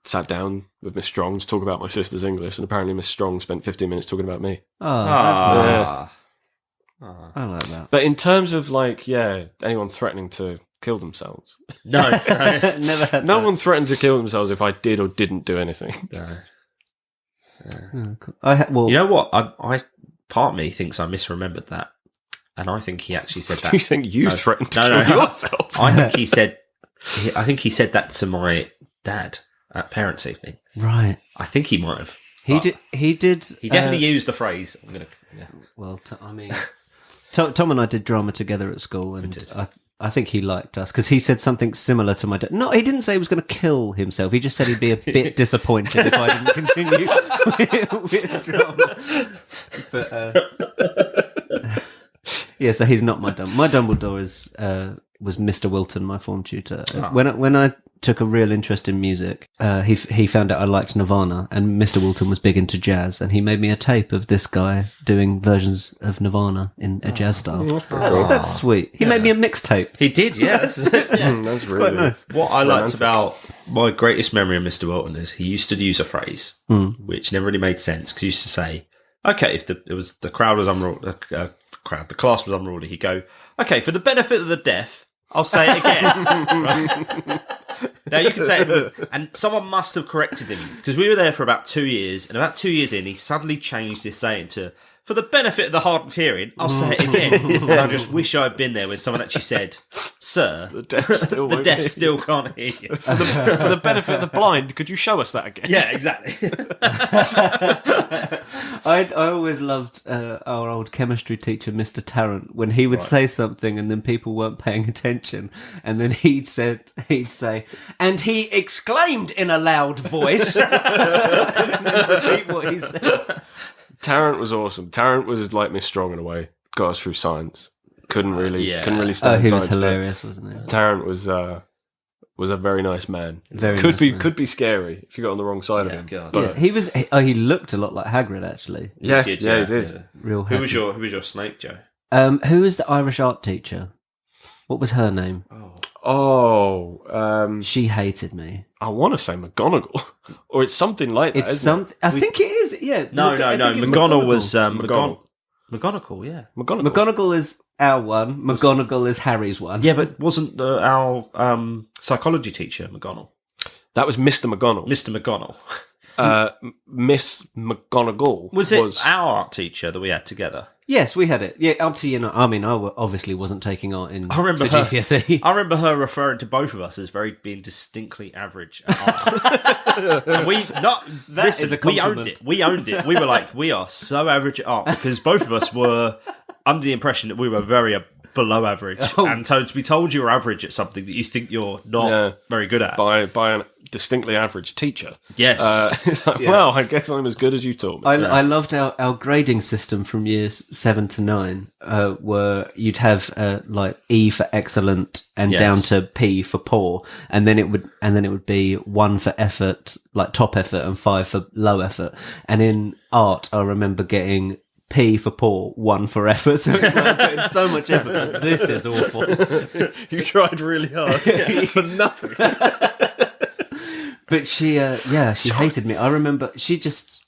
sat down with Miss Strong to talk about my sister's English, and apparently Miss Strong spent 15 minutes talking about me. Oh, that's nice. Ah. I like that. But in terms of anyone threatening to kill themselves, No. Never had no that. one threatened to kill themselves if I did or didn't do anything. No. Oh, cool. Well, You know what? I part of me thinks I misremembered that, and I think he actually said that. You think you threatened to No, kill no. yourself? I think he said. I think he said that to my dad at parents' evening. right. I think he might have. He But did. He did. He definitely used the phrase. I'm gonna. Yeah. Well, I mean, Tom and I did drama together at school, and did. I think he liked us because he said something similar to my dad. No, he didn't say he was going to kill himself. He just said he'd be a bit disappointed if I didn't continue with drama. But yeah, so he's not my Dumbledore. My Dumbledore was Mr. Wilton, my form tutor. When I took a real interest in music, he found out I liked Nirvana, and Mr. Wilton was big into jazz, and he made me a tape of this guy doing versions of Nirvana in a jazz style. That's sweet. He made me a mixtape. He did. Yeah. That's, That's It's really quite nice. What I liked romantic. about my greatest memory of Mr. Wilton is he used to use a phrase which never really made sense because he used to say, "Okay, if the crowd was unruly, the class was unruly," he'd go, "Okay, for the benefit of the deaf, I'll say it again." Right? Now you can say, and someone must have corrected him because we were there for about 2 years, and about 2 years in, he suddenly changed his saying to, "For the benefit of the hard of hearing, I'll say it again." And I just wish I'd been there when someone actually said, "Sir, The deaf still, the won't deaf hear still can't hear you." for the benefit of the blind, could you show us that again? Yeah, exactly. I always loved our old chemistry teacher, Mr. Tarrant, when he would say something and then people weren't paying attention, and then he'd say, "And he exclaimed in a loud voice," and then repeat what he said. Tarrant was awesome. Tarrant was like Miss Strong in a way. Got us through science. Couldn't really Oh, stand he science. was hilarious, wasn't he? Tarrant was a very nice man. Very could nice be man. could be scary if you got on the wrong side of Yeah, him. God. But, Yeah, he was. He looked a lot like Hagrid, actually. yeah, He did, yeah, yeah, he did. yeah. Real. Who was Hagrid. your Snape, Joe? Who was the Irish art teacher? What was her name? Oh, She hated me. I want to say McGonagall, or it's something like that. It's isn't something. I think it is. Yeah. No. I think it's McGonagall was McGonagall. McGonagall. Yeah. it? McGonagall. McGonagall is our one. McGonagall is Harry's one. Yeah, but wasn't our psychology teacher McGonagall? That was Mr. McGonagall. Mr. McGonagall. Miss McGonagall Was it our art teacher that we had together? Yes, we had it. Yeah, up to I mean, obviously wasn't taking art in. I remember for her. GCSE. I remember her referring to both of us as being distinctly average at art. And we not That listen, is a we owned compliment. it. We owned it. We were like, we are so average at art because both of us were under the impression that we were very below average. Oh. And so to be told you're average at something that you think you're not very good at. by a distinctly average teacher. Yes. Well, I guess I'm as good as you taught me. I loved our grading system from years 7 to 9, where you'd have like E for excellent and Yes. down to P for poor, and then it would be 1 for effort, like top effort, and 5 for low effort. And in art, I remember getting P for poor, 1 for effort. So it's like I'm putting so much effort. This is awful. You tried really hard for nothing. But she hated me. I remember she just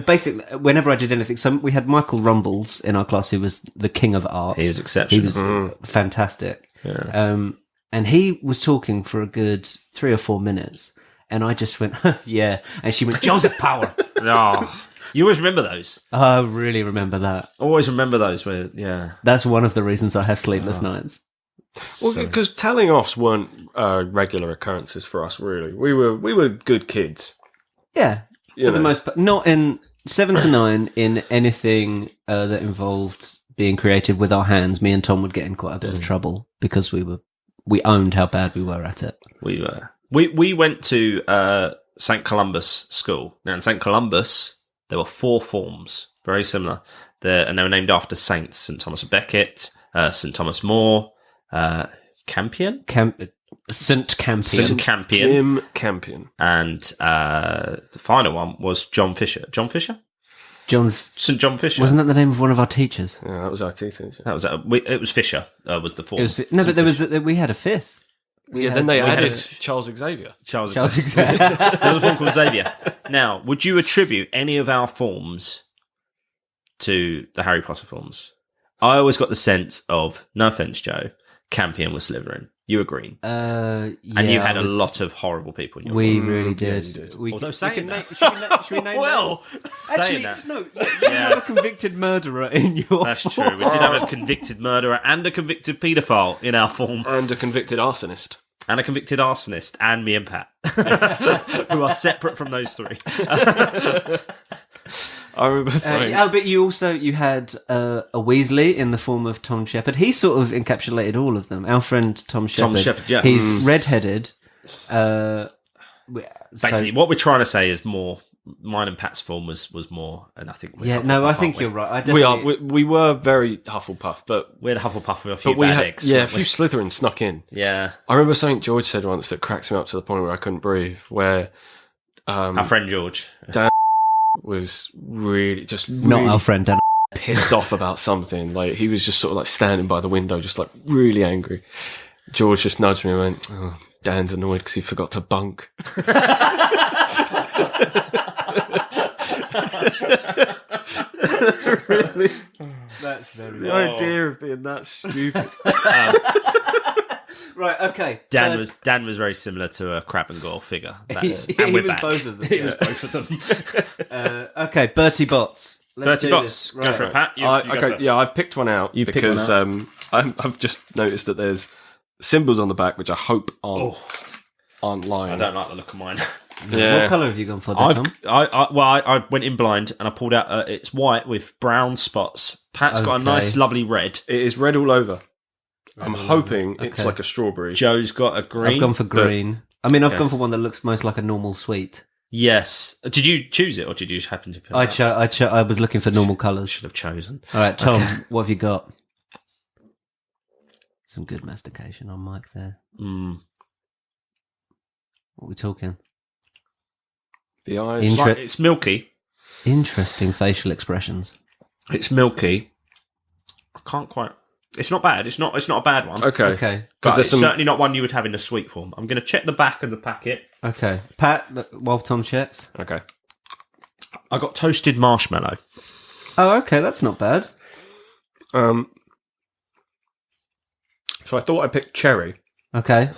basically whenever I did anything. So we had Michael Rumbles in our class, who was the king of art. He was He exceptional. was fantastic. And he was talking for a good 3 or 4 minutes, and I just went, "Yeah," and she went, "Joseph Power." Oh, you always remember those. I really remember that. Always remember those where, yeah. That's one of the reasons I have sleepless nights. Well, because telling offs weren't regular occurrences for us. Really, we were good kids. Yeah, You for the know. most part. Not in 7 to 9 in anything that involved being creative with our hands. Me and Tom would get in quite a bit of trouble because we owned how bad we were at it. We were. We went to St. Columbus School. Now, in St. Columbus, there were 4 forms, very similar. And they were named after saints: St. Thomas of Becket, St. Thomas More, Campion? St. Campion. St. Campion. Jim Campion. And the final one was John Fisher. John Fisher? St. John Fisher. Wasn't that the name of one of our teachers? Yeah, that was our teacher. That was it was Fisher, was the form. But we had a 5th. Then they we had added a- Charles Xavier. Charles Charles Xavier. There was one called Xavier. Now, would you attribute any of our forms to the Harry Potter forms? I always got the sense of, no offense, Joe, Campion was Slytherin. You were green. And And you had a lot of horrible people in your We form. really yeah, did. you did. Although saying that- Should we name Well, names? saying Actually, that. no. You Yeah. have a convicted murderer in your. That's true. We did have a convicted murderer and a convicted paedophile in our form, And a convicted arsonist. and a convicted arsonist, and me and Pat, who are separate from those 3. I remember saying... But you had a Weasley in the form of Tom Shepherd. He sort of encapsulated all of them. Our friend Tom Shepherd. Shepherd, yeah. He's redheaded. Basically, what we're trying to say is more. Mine and Pat's form was more, and I think we're Hufflepuff, I think aren't you're right. We were very Hufflepuff, but We had but Hufflepuff with a few we bad had eggs. a weren't few we? Slytherin snuck in. Yeah, I remember St. George said once that cracks me up to the point where I couldn't breathe, where our friend George. was really just Not really our friend Dan. pissed off about something. Like he was just sort of like standing by the window, just like really angry. George just nudged me and went, "Oh, Dan's annoyed because he forgot to bunk." Really? That's very The idea of being that stupid. Right, okay. Dan was very similar to a Crab and Gore figure. That's, He and we're was back. both of them. He was both of them. Okay, Bertie Bott's. Let's Bertie do Botts, this. go for it, Pat. You go okay, first. yeah, I've picked one out You picked because one I've just noticed that there's symbols on the back which I hope aren't lying. I don't like the look of mine. Yeah. What colour have you gone for, Tom? I went in blind and I pulled out. It's white with brown spots. Pat's got a Okay. nice, lovely red. It is red all over. I'm all over. hoping it's Okay. like a strawberry. Joe's got a green. I've gone for green. I mean, I've Okay. gone for one that looks most like a normal sweet. Yes. Did you choose it or did you just happen to pick it up? I was looking for normal colours. Should have chosen. All right, Tom, what have you got? Some good mastication on mic there. Mm. What are we talking? The eyes. In- Like, it's milky. Interesting facial expressions. It's milky. I can't quite. It's not bad. It's not a bad one. Okay. Okay. But there's it's some- certainly not one you would have in a sweet form. I'm going to check the back of the packet. Okay. Pat, while Tom checks. Okay. I got toasted marshmallow. Oh, okay, that's not bad. So I thought I picked cherry. Okay.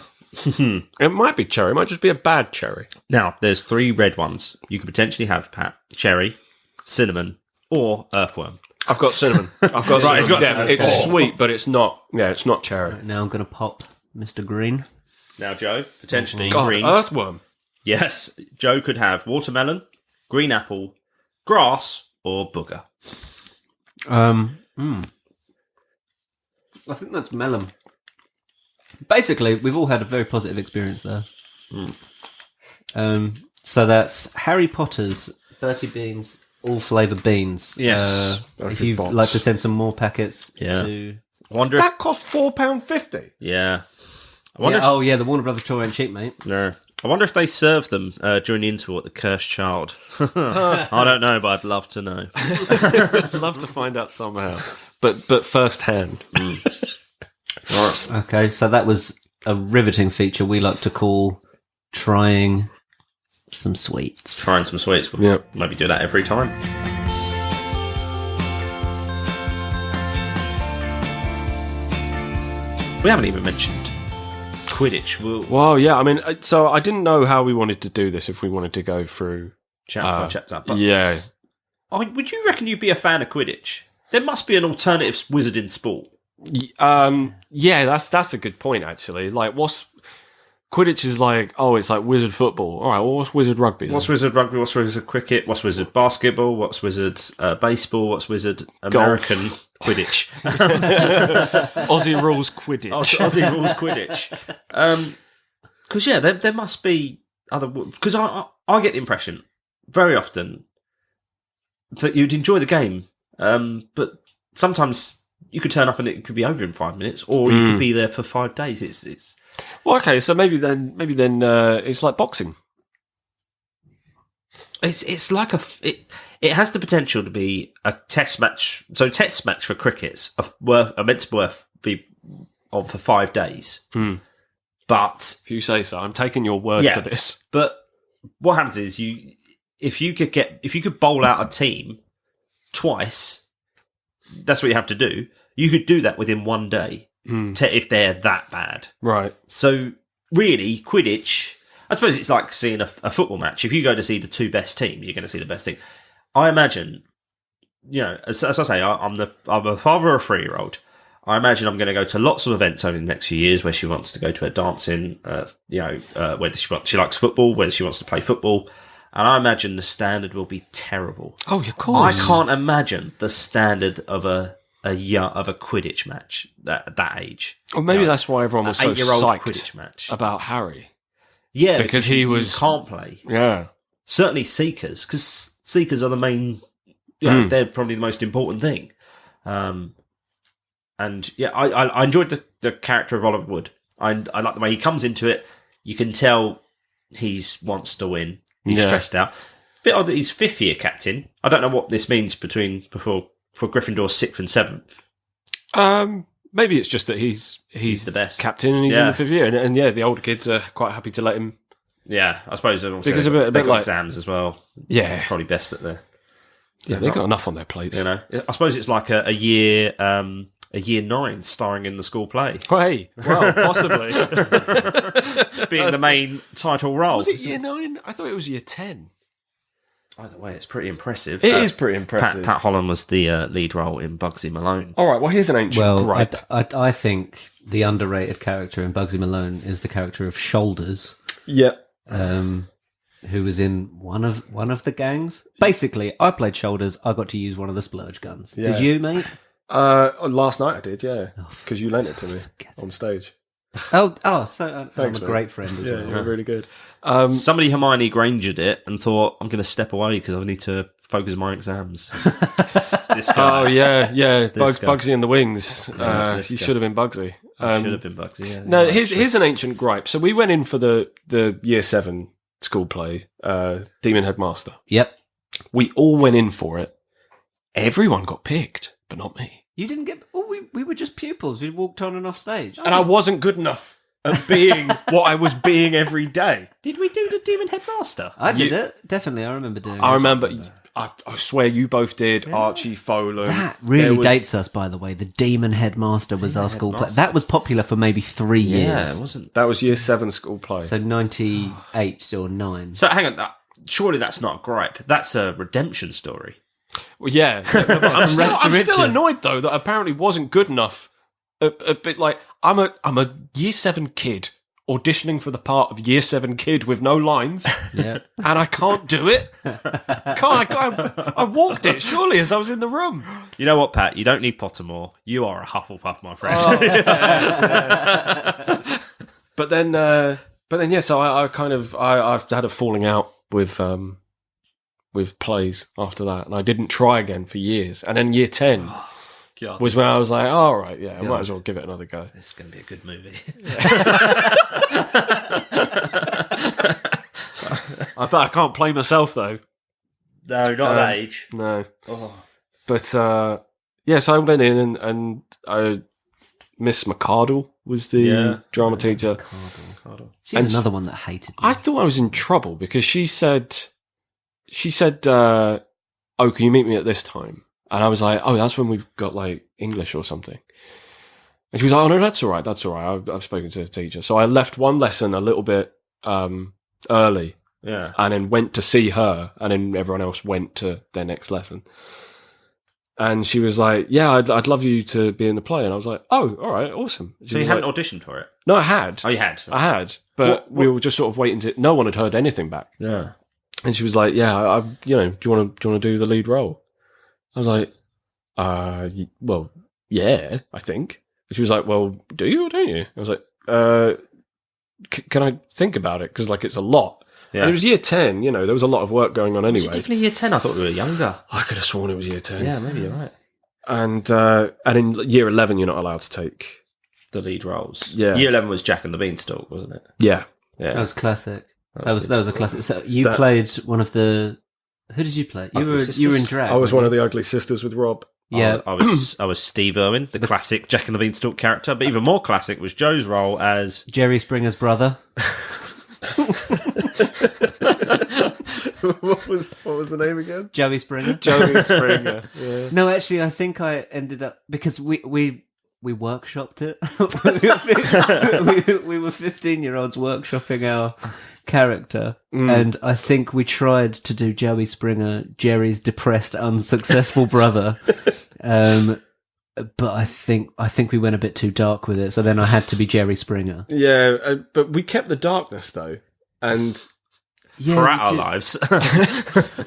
It might be cherry. It might just be a bad cherry. Now, there's 3 red ones you could potentially have, Pat. Cherry, cinnamon, or earthworm. I've got cinnamon. I've got Right, cinnamon. it's got Yeah, cinnamon. it's Oh. sweet, but it's not. Yeah, it's not cherry. Right, now I'm going to pop Mr. Green. Now, Joe, potentially God, green. earthworm. Yes, Joe could have watermelon, green apple, grass, or booger. I think that's melon. Basically, we've all had a very positive experience there. So that's Harry Potter's Bertie Beans, all flavour beans. Yes. If Bertie you'd Botts. like to send some more packets Yeah. to... I wonder if... That cost £4.50. Yeah. I Yeah, wonder oh, yeah, the Warner Brothers toy ain't cheap, mate. No. I wonder if they serve them during the interval at the Cursed Child. I don't know, but I'd love to know. I'd love to find out somehow, but first hand. All right. Okay, so that was a riveting feature we like to call trying some sweets. Trying some sweets. We'll Yeah. maybe do that every time. We haven't even mentioned Quidditch. We'll Well, yeah. I mean, so I didn't know how we wanted to do this. If we wanted to go through, chapter by chapter. But yeah. would you reckon you'd be a fan of Quidditch? There must be an alternative wizarding sport. Yeah, that's a good point actually. Like, what's Quidditch is like? Oh, it's like wizard football. All right, well, what's wizard rugby? What's wizard rugby? What's wizard cricket? What's wizard basketball? What's wizard baseball? What's wizard American Quidditch? Aussie rules Quidditch? Aussie rules Quidditch. Because yeah, there must be other. Because I get the impression very often that you'd enjoy the game, but sometimes you could turn up and it could be over in 5 minutes, or you could be there for 5 days. It's Well, okay, so maybe then it's like boxing. It's like it has the potential to be a test match. So test match for crickets are meant to be on for 5 days. But If you say so, I'm taking your word Yeah. for this. but what happens is if you could bowl out a team twice, that's what you have to do. You could do that within 1 day if they're that bad. Right. So really, Quidditch, I suppose it's like seeing a football match. If you go to see the 2 best teams, you're going to see the best team. I imagine, as I say, I'm a father of a 3-year-old. I imagine I'm going to go to lots of events over the next few years where she wants to go to her dancing, whether she likes football, whether she wants to play football. And I imagine the standard will be terrible. Oh, of I course. can't imagine the standard of a Quidditch match at that age. Or maybe that's why everyone was so 8-year-old psyched Quidditch match. about Harry. Yeah, because he you was- can't play. Yeah. Certainly Seekers, because Seekers are the main. They're probably the most important thing. And yeah, I enjoyed the character of Oliver Wood. I like the way he comes into it. You can tell he wants to win. He's Yeah. stressed out. Bit odd that he's 5th year captain. I don't know what this means for Gryffindor's 6th and 7th. Maybe it's just that he's the best. captain and he's in Yeah. the 5th year, and yeah, the older kids are quite happy to let him. Yeah, I suppose they're also Because a they've bit got like- exams as well. Yeah, Probably best that they're yeah, they've got enough on their plates. I suppose it's like a year a year 9 starring in the school play, Hey, well, possibly. being the main title role. Was it year 9? I thought it was year 10. Either way, it's pretty impressive. It is pretty impressive. Pat Holland was the lead role in Bugsy Malone. All right, well, here's an ancient gripe. I think the underrated character in Bugsy Malone is the character of Shoulders, Yep. who was in one of the gangs. Basically, I played Shoulders. I got to use one of the splurge guns. Yeah. Did you, mate? Last night I did, yeah. Because you lent it to me on stage. So I'm Thanks, a mate. great friend as Yeah, well. you were really good. Somebody Hermione Grangered it and thought, I'm going to step away because I need to focus on my exams. This guy. Oh, yeah. This guy. Bugsy and the Wings. this You guy. should have been Bugsy. Should have been Bugsy, yeah. No, here's an ancient gripe. So we went in for the year 7 school play, Demon Headmaster. Yep. We all went in for it. Everyone got picked, but not me. You didn't get... Oh, we were just pupils. We walked on and off stage. And I wasn't good enough at being what I was being every day. Did we do the Demon Headmaster? I did it. Definitely, I remember doing it. I remember... I swear you both did. Archie, Folan. That really There was- dates us, by the way. The Demon Headmaster was our school play. Headmaster. That was popular for maybe 3 Yeah, years. it wasn't. That was year 7 school play. So 98 or 9. So hang on, surely that's not a gripe. That's a redemption story. Well, yeah. I'm still annoyed, though, that apparently wasn't good enough. A bit like, I'm a year 7 kid auditioning for the part of year 7 kid with no lines, Yeah. and I can't do it. I walked it, surely, as I was in the room. You know what, Pat? You don't need Pottermore. You are a Hufflepuff, my friend. But then, yeah, so I've had a falling out with plays after that, and I didn't try again for years. And then year 10 God, was when I was like, all right, yeah, I might as well give it another go. this is going to be a good movie. I bet I can't play myself, though. No, not at that age. No. Oh. But, yeah, so I went in and Miss McCardle was the drama teacher. She's And another one that hated me. I thought I was in trouble because she said, oh, can you meet me at this time? And I was like, oh, that's when we've got like English or something. And she was like, oh no, that's all right. I've spoken to the teacher. So I left one lesson a little bit early, Yeah. and then went to see her, and then everyone else went to their next lesson. And she was like, yeah, I'd love you to be in the play. And I was like, oh, all right, awesome. She So you was hadn't like, auditioned for it? no, I had. Oh, you had? I had. But we were just sort of waiting no one had heard anything back. Yeah. And she was like, yeah, do you want to do the lead role? I was like, well, yeah, I think. And she was like, well, do you or don't you? I was like, can I think about it? Because, like, it's a lot. Yeah. And it was year 10, there was a lot of work going on Was anyway. it definitely year 10? I thought we were younger. I could have sworn it was year 10. Yeah, maybe you're right. And in year 11, you're not allowed to take. The lead roles. Yeah. Year 11 was Jack and the Beanstalk, wasn't it? Yeah. Yeah. That was classic. That was a classic. So you That- played one of the... Who did you play? You Ugly were Sisters? in drag. I was one weren't of the ugly sisters with Rob. you? Yeah. I was Steve Irwin, the classic Jack and the Beanstalk character, but even more classic was Joe's role as... Jerry Springer's brother. What was the name again? Joey Springer. Joey Springer. Yeah. No, actually, I think I ended up... Because we workshopped it. we were 15-year-olds workshopping our character, and I think we tried to do Joey Springer, Jerry's depressed, unsuccessful brother. But I think we went a bit too dark with it, so then I had to be Jerry Springer. Yeah, but we kept the darkness, though. And... throughout our lives.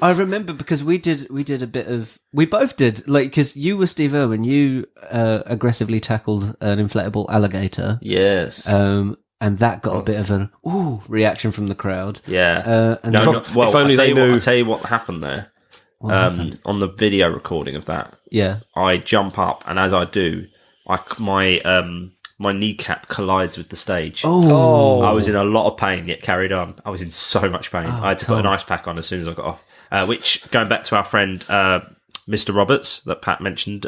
I remember because we did a bit of... We both did, like, because you were Steve Irwin, you aggressively tackled an inflatable alligator. Yes. And that got a bit of an reaction from the crowd. Yeah. And No, then- no, well, if only they knew. I'll tell you what happened there. On the video recording of that, Yeah. I jump up, and as I do, my kneecap collides with the stage. Oh. I was in a lot of pain, yet carried on. I was in so much pain. I had to put an ice pack on as soon as I got off. Which, going back to our friend Mr. Roberts that Pat mentioned,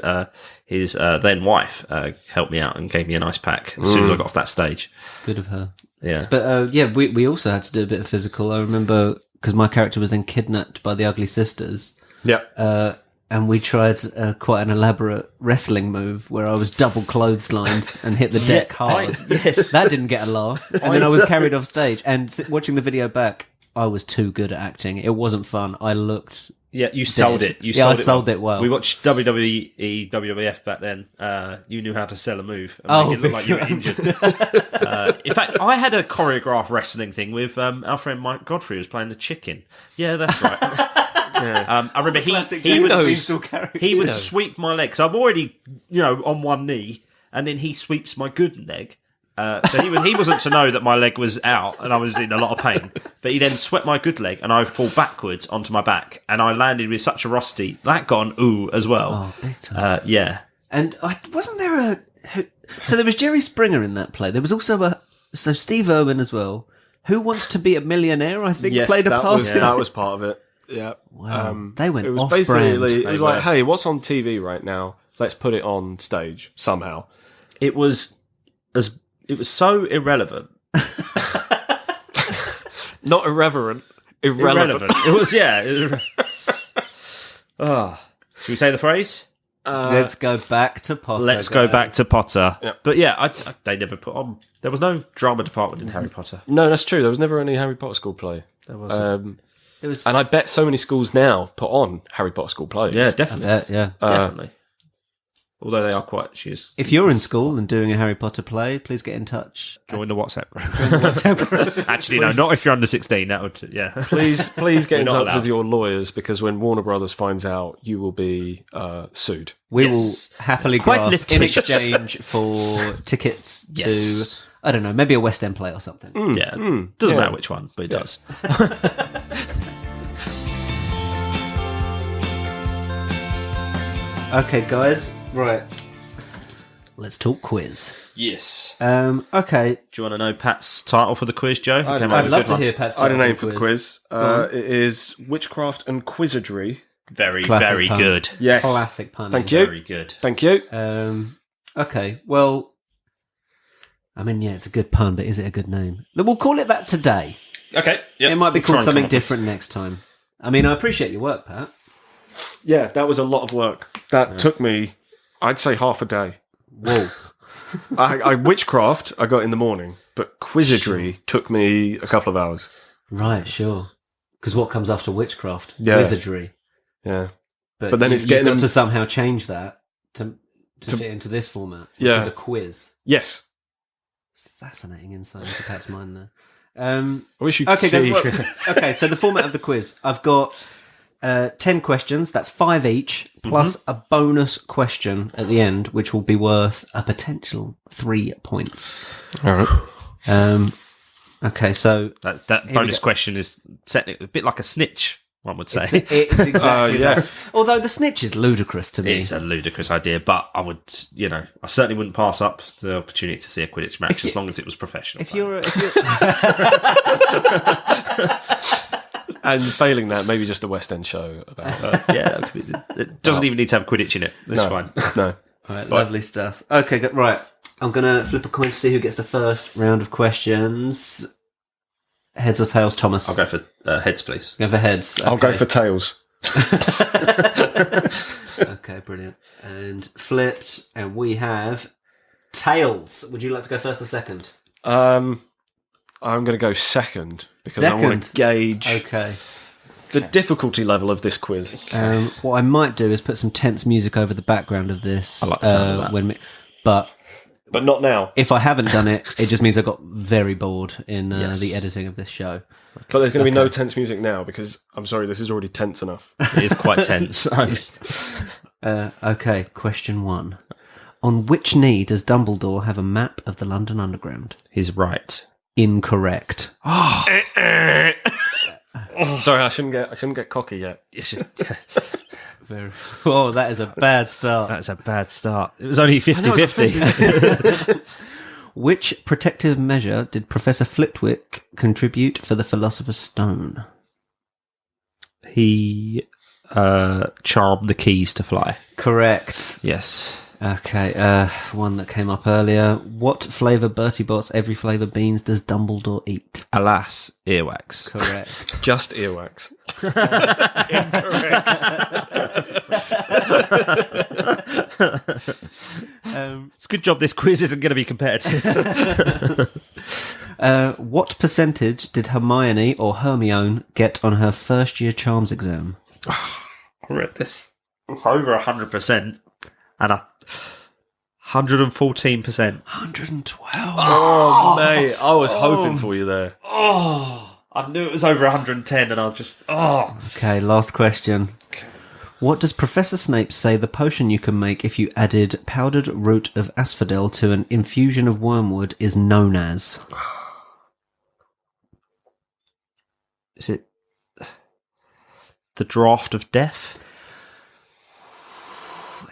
his then wife helped me out and gave me an ice pack as soon as I got off that stage. Good of her. Yeah. But we also had to do a bit of physical. I remember because my character was then kidnapped by the Ugly Sisters. Yeah. and we tried quite an elaborate wrestling move where I was double clotheslined and hit the deck hard. Yes. That didn't get a laugh. And then I was carried off stage. And watching the video back, I was too good at acting. It wasn't fun. I looked... Yeah, you sold dead. it. You I sold sold it well. We watched WWE, WWF back then. You knew how to sell a move and Oh, make it look like you were injured. In fact, I had a choreographed wrestling thing with our friend Mike Godfrey, who was playing the chicken. Yeah, that's right. I remember he would sweep my leg. So I'm already, on one knee, and then he sweeps my good leg. So he wasn't to know that my leg was out and I was in a lot of pain. But he then swept my good leg and I fall backwards onto my back and I landed with such a rusty that got an ooh as well. Oh, big time. Yeah. And wasn't there so there was Jerry Springer in that play. There was also so Steve Irwin as well. Who Wants to Be a Millionaire, I think, played a part. That was part of it. Yeah. Wow. They went it was off-brand. It was like, hey, what's on TV right now? Let's put it on stage somehow. It was so irrelevant. Not irreverent. Irrelevant. It was, yeah. Should we say the phrase? Let's go back to Potter. Let's go back to Potter. Yep. But yeah, they never put on. There was no drama department in Harry Potter. No, that's true. There was never any Harry Potter school play. There wasn't. It was, and I bet so many schools now put on Harry Potter school plays. Yeah, definitely. yeah. Definitely. Although they are quite... If you're in school and doing a Harry Potter play, please get in touch. Join the WhatsApp group. Actually, no, not if you're under 16. That would... Yeah. Please get in not touch allowed. with your lawyers, because when Warner Brothers finds out, you will be sued. We Yes. will happily Quite grasp in litigious. exchange for tickets Yes. to, I don't know, maybe a West End play or something. Yeah. Doesn't matter which one, but it does. Okay, guys. Right. Let's talk quiz. Yes. Okay. Do you want to know Pat's title for the quiz, Joe? He came up I'd with a love good to one. hear Pat's I had a title name for the quiz. on. It is Witchcraft and Quizardry. Very, Classic very pun. good. Yes. Classic pun. Thank you. Very good. Thank you. Okay, well, I mean, yeah, it's a good pun, but is it a good name? We'll call it that today. Okay. Yep. It might be We'll try called and something come up different next time. I mean, I appreciate your work, Pat. Yeah, that was a lot of work. That took me, I'd say, half a day. Whoa. I witchcraft I got in the morning, but quizardry took me a couple of hours. Right, sure. Because what comes after witchcraft? Yeah. Wizardry. Yeah. But then it's getting you've got them- to somehow change that to fit into this format, which Yeah. is a quiz. Yes. Fascinating insight into Pat's mind there. I wish you could Okay, see. guys, well, okay, so the format of the quiz. I've got 10 questions. That's 5 each, plus a bonus question at the end, which will be worth a potential 3 points. All right. Okay, so That we bonus go. question is technically a bit like a snitch, one would say. it's exactly yes. that. Although the snitch is ludicrous to me. It's a ludicrous idea, but I would, I certainly wouldn't pass up the opportunity to see a Quidditch match as long as it was professional. If you're And failing that, maybe just a West End show about it doesn't even need to have Quidditch in it. That's fine. No. Right, lovely stuff. Okay, right. I'm going to flip a coin to see who gets the first round of questions. Heads or tails, Thomas? I'll go for heads, please. Go for heads. I'll go Okay. for tails. Okay, brilliant. And flipped, and we have tails. Would you like to go first or second? I'm going to go second because I want to Second? gauge Okay. the difficulty level of this quiz. What I might do is put some tense music over the background of this. I like the sound of that. But not now. If I haven't done it, it just means I got very bored in Yes. the editing of this show. But there's going to be no tense music now because, I'm sorry, this is already tense enough. It is quite tense. Okay, question 1. On which knee does Dumbledore have a map of the London Underground? He's right. Incorrect. Sorry, I shouldn't get cocky yet. Oh, that is a bad start. That's a bad start. It was only 50-50. Which protective measure did Professor Flitwick contribute for the Philosopher's Stone? He charmed the keys to fly. Correct. Yes. Okay, one that came up earlier. What flavour Bertie Bott's Every Flavour beans does Dumbledore eat? Alas, earwax. Correct. Just earwax. It's a good job this quiz isn't going to be competitive. What percentage did Hermione or Hermione get on her first year charms exam? I read this. It's over 100%. And 114%. 112. Oh, mate, I was hoping for you there. Oh, I knew it was over 110 and I was just, Okay, last question. What does Professor Snape say the potion you can make if you added powdered root of asphodel to an infusion of wormwood is known as? Is it the draft of death?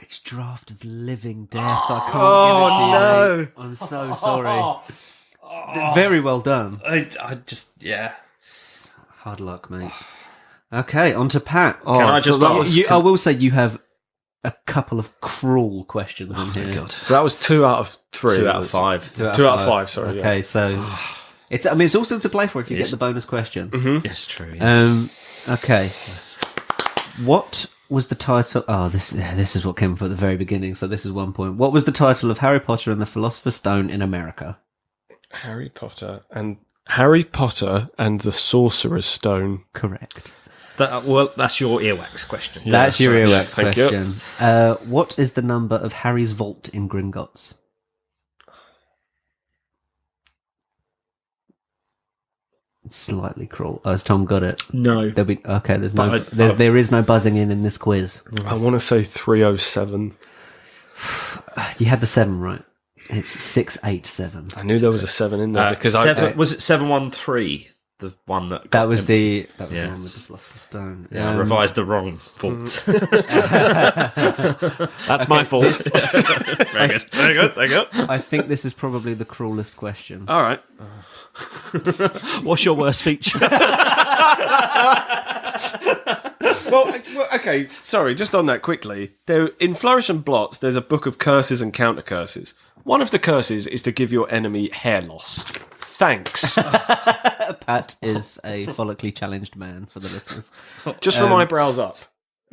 It's draft of living death. I can't give it to you. Mate. I'm so sorry. Very well done. I just, yeah. Hard luck, mate. Okay, on to Pat. Can I just ask? I will say you have a couple of cruel questions in here. God. So that was 2 out of 3. 2 out of 5. 2 out of 2 out of 5. 5, sorry. Okay, Yeah. so it's all still to play for if you Yes. get the bonus question. Yes, true. Yes. Okay. What was the title? Oh, this is what came up at the very beginning, so this is 1 point. What was the title of Harry Potter and the Philosopher's Stone in America? Harry Potter and the Sorcerer's Stone. Correct. That's your earwax question. Yeah, That's your sorry. earwax Thank you. question. What is the number of Harry's vault in Gringotts? It's slightly cruel. Oh, has Tom got it? No. There'll be okay. But There is no buzzing in this quiz. I want to say 307. You had the 7 right. It's 687. I knew there was a 7 in there because was it 713? The one that That was the Yeah. one with the Philosopher's Stone. I revised the wrong vault. That's my fault. Very good. Very good. Very good. I think this is probably the cruelest question. All right. What's your worst feature? Well, okay. Sorry, just on that quickly. In Flourish and Blots, there's a book of curses and counter curses. One of the curses is to give your enemy hair loss. Thanks. Pat is a follically challenged man for the listeners. Just from eyebrows up.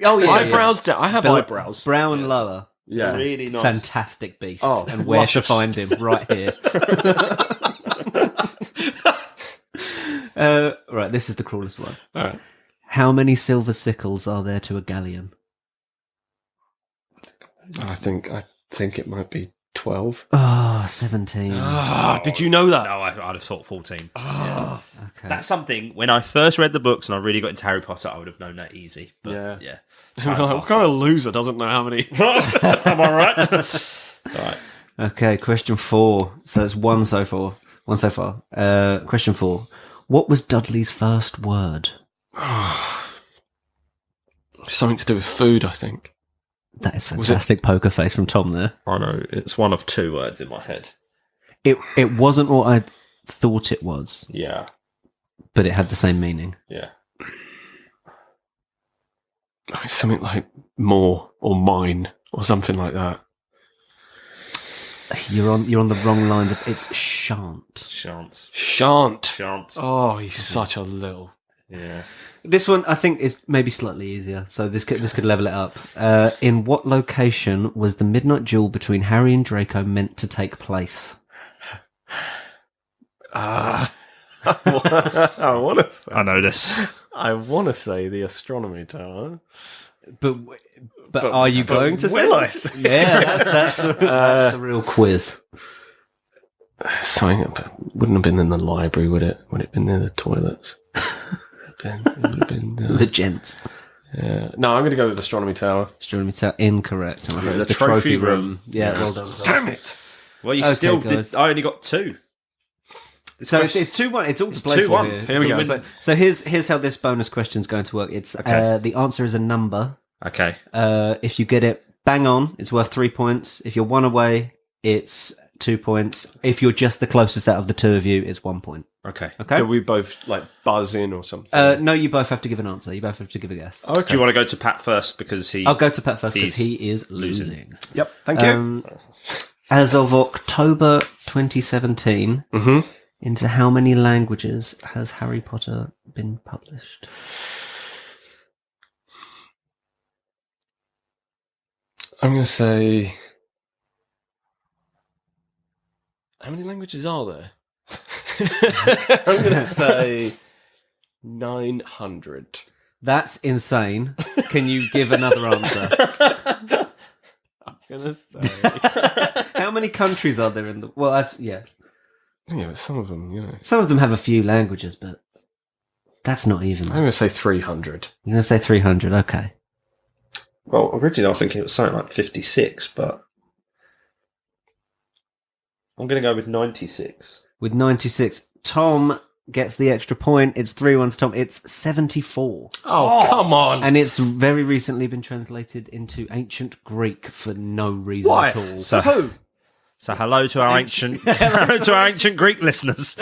Oh yeah, Eyebrows down. I have eyebrows. Brown lower. Yeah. Really nice. Fantastic beast. Oh, and where to luscious. find him? Right here. Right, this is the cruelest one. All right. How many silver sickles are there to a galleon? I think it might be 12. Oh, 17. Did you know that? No, I'd have thought 14. Okay. That's something, when I first read the books and I really got into Harry Potter, I would have known that easy. But Yeah. yeah. What kind of loser doesn't know how many? Am I right? Right. Okay, question 4. So it's one so far. Question 4. What was Dudley's first word? Something to do with food, I think. That is fantastic poker face from Tom there. I know, it's one of 2 words in my head. It wasn't what I thought it was, Yeah. but it had the same meaning. Yeah. It's something like more or mine or something like that. You're on the wrong lines. It's shan't. Chance. Shan't. Chance. Oh, he's such a little. Yeah. This one I think is maybe slightly easier, so this could level it up. In what location was the midnight duel between Harry and Draco meant to take place? I want to say. I know this. I want to say the astronomy tower. But are you going to say? will I say? Yeah, that's the real quiz. Something wouldn't have been in the library, would it? Would it have been near the toilets? It would have been. The gents. No, I'm going to go with astronomy tower. Astronomy tower, incorrect. I'm afraid it was The the trophy trophy room. room. Yeah, Yeah. well done. Damn it! Well, you Okay, still guys. did. I only got 2. So it's 2-1. It's all to play 2-1. for Here we It's all go. to play. So here's how this bonus question's going to work. It's the answer is a number. Okay. If you get it bang on, it's worth 3 points. If you're 1 away, it's 2 points. If you're just the closest out of the 2 of you, it's 1 point. Okay. Okay. Do we both buzz in or something? No, you both have to give an answer. You both have to give a guess. Okay. Do you want to go to Pat first because he? I'll go to Pat first because He's he is losing. Yep. Thank you. As of October 2017, Mm-hmm. into how many languages has Harry Potter been published? I'm going to say... How many languages are there? I'm going to say 900. That's insane. Can you give another answer? I'm going to say... How many countries are there in the... Well, yeah. Yeah, but some of them, you know... Some of them have a few languages, but that's not even... I'm going to say 300. You're going to say 300, okay. Well, originally I was thinking it was something like 56, but I'm going to go with 96. With 96, Tom gets the extra point. It's 3-1 to Tom. It's 74. Oh, come on. And it's very recently been translated into ancient Greek for no reason Why? at all. So Who? So hello to our ancient Greek listeners.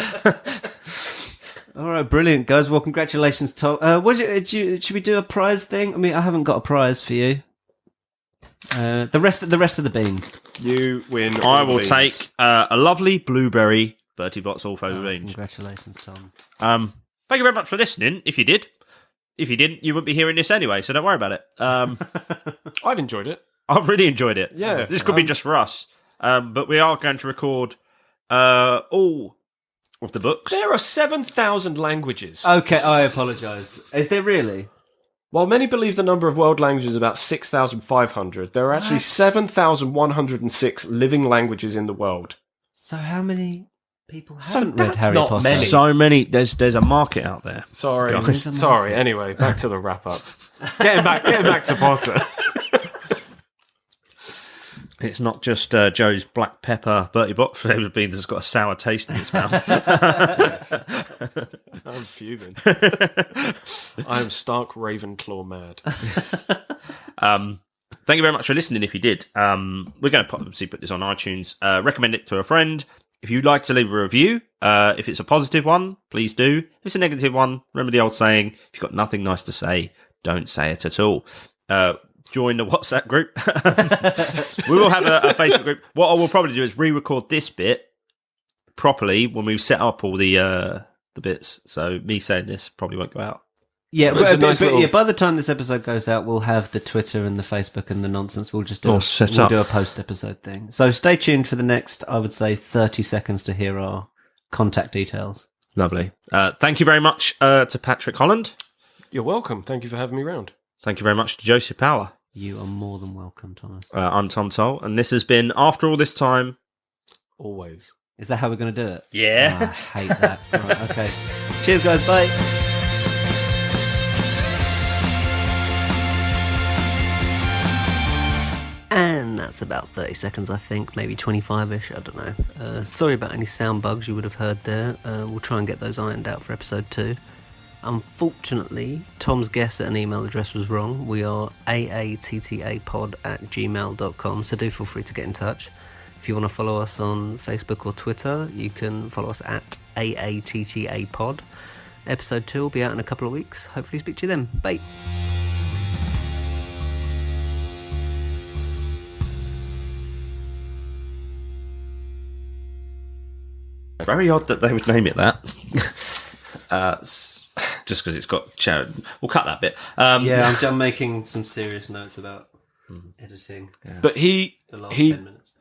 All right, brilliant, guys. Well, congratulations, Tom. Should we do a prize thing? I mean, I haven't got a prize for you. The rest of the beans. You win. I will take a lovely blueberry Bertie Bott's all favourite beans. Congratulations, Tom. Thank you very much for listening. If you did, if you didn't, you wouldn't be hearing this anyway. So don't worry about it. I've enjoyed it. I've really enjoyed it. Yeah, this could be just for us. But we are going to record all of the books. There are 7,000 languages. Okay, I apologise. Is there really? While many believe the number of world languages is about 6,500, there are actually 7,106 living languages in the world. So how many people So haven't read that's Harry not Potter? many. So many. There's a market out there. Sorry. Guys. Sorry. Anyway, back to the wrap up. Getting back to Potter. It's not just Joe's black pepper Bertie Bott flavoured beans that's got a sour taste in its mouth. I'm fuming. I am stark Ravenclaw mad. Thank you very much for listening. If you did, we're going to obviously put this on iTunes. Recommend it to a friend. If you'd like to leave a review, if it's a positive one, please do. If it's a negative one, remember the old saying: if you've got nothing nice to say, don't say it at all. Join the WhatsApp group. We will have a Facebook group. What I will probably do is re-record this bit properly when we've set up all the bits. So me saying this probably won't go out. Yeah, But it's a nice little- yeah, by the time this episode goes out, we'll have the Twitter and the Facebook and the nonsense. We'll just do, All set up. do a post-episode thing. So stay tuned for the next, I would say, 30 seconds to hear our contact details. Lovely. Thank you very much to Patrick Holland. You're welcome. Thank you for having me round. Thank you very much to Joseph Power. You are more than welcome, Thomas. I'm Tom Toll, and this has been After All This Time. Always. Is that how we're going to do it? Yeah. I hate that. Right, okay. Cheers, guys. Bye. And that's about 30 seconds, I think, maybe 25-ish, I don't know. Sorry about any sound bugs you would have heard there. We'll try and get those ironed out for episode 2. Unfortunately, Tom's guess at an email address was wrong. We are aattapod@gmail.com, so do feel free to get in touch. If you want to follow us on Facebook or Twitter, you can follow us at aattapod. Episode 2 will be out in a couple of weeks. Hopefully speak to you then. Bye. Very odd that they would name it that. Just because it's got charity. We'll cut that bit. Yeah, I'm making some serious notes about editing. But The last 10 minutes.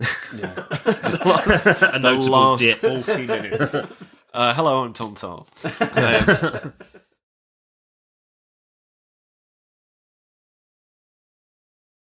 a notable last dip. 40 minutes. Hello, I'm Tom Toll.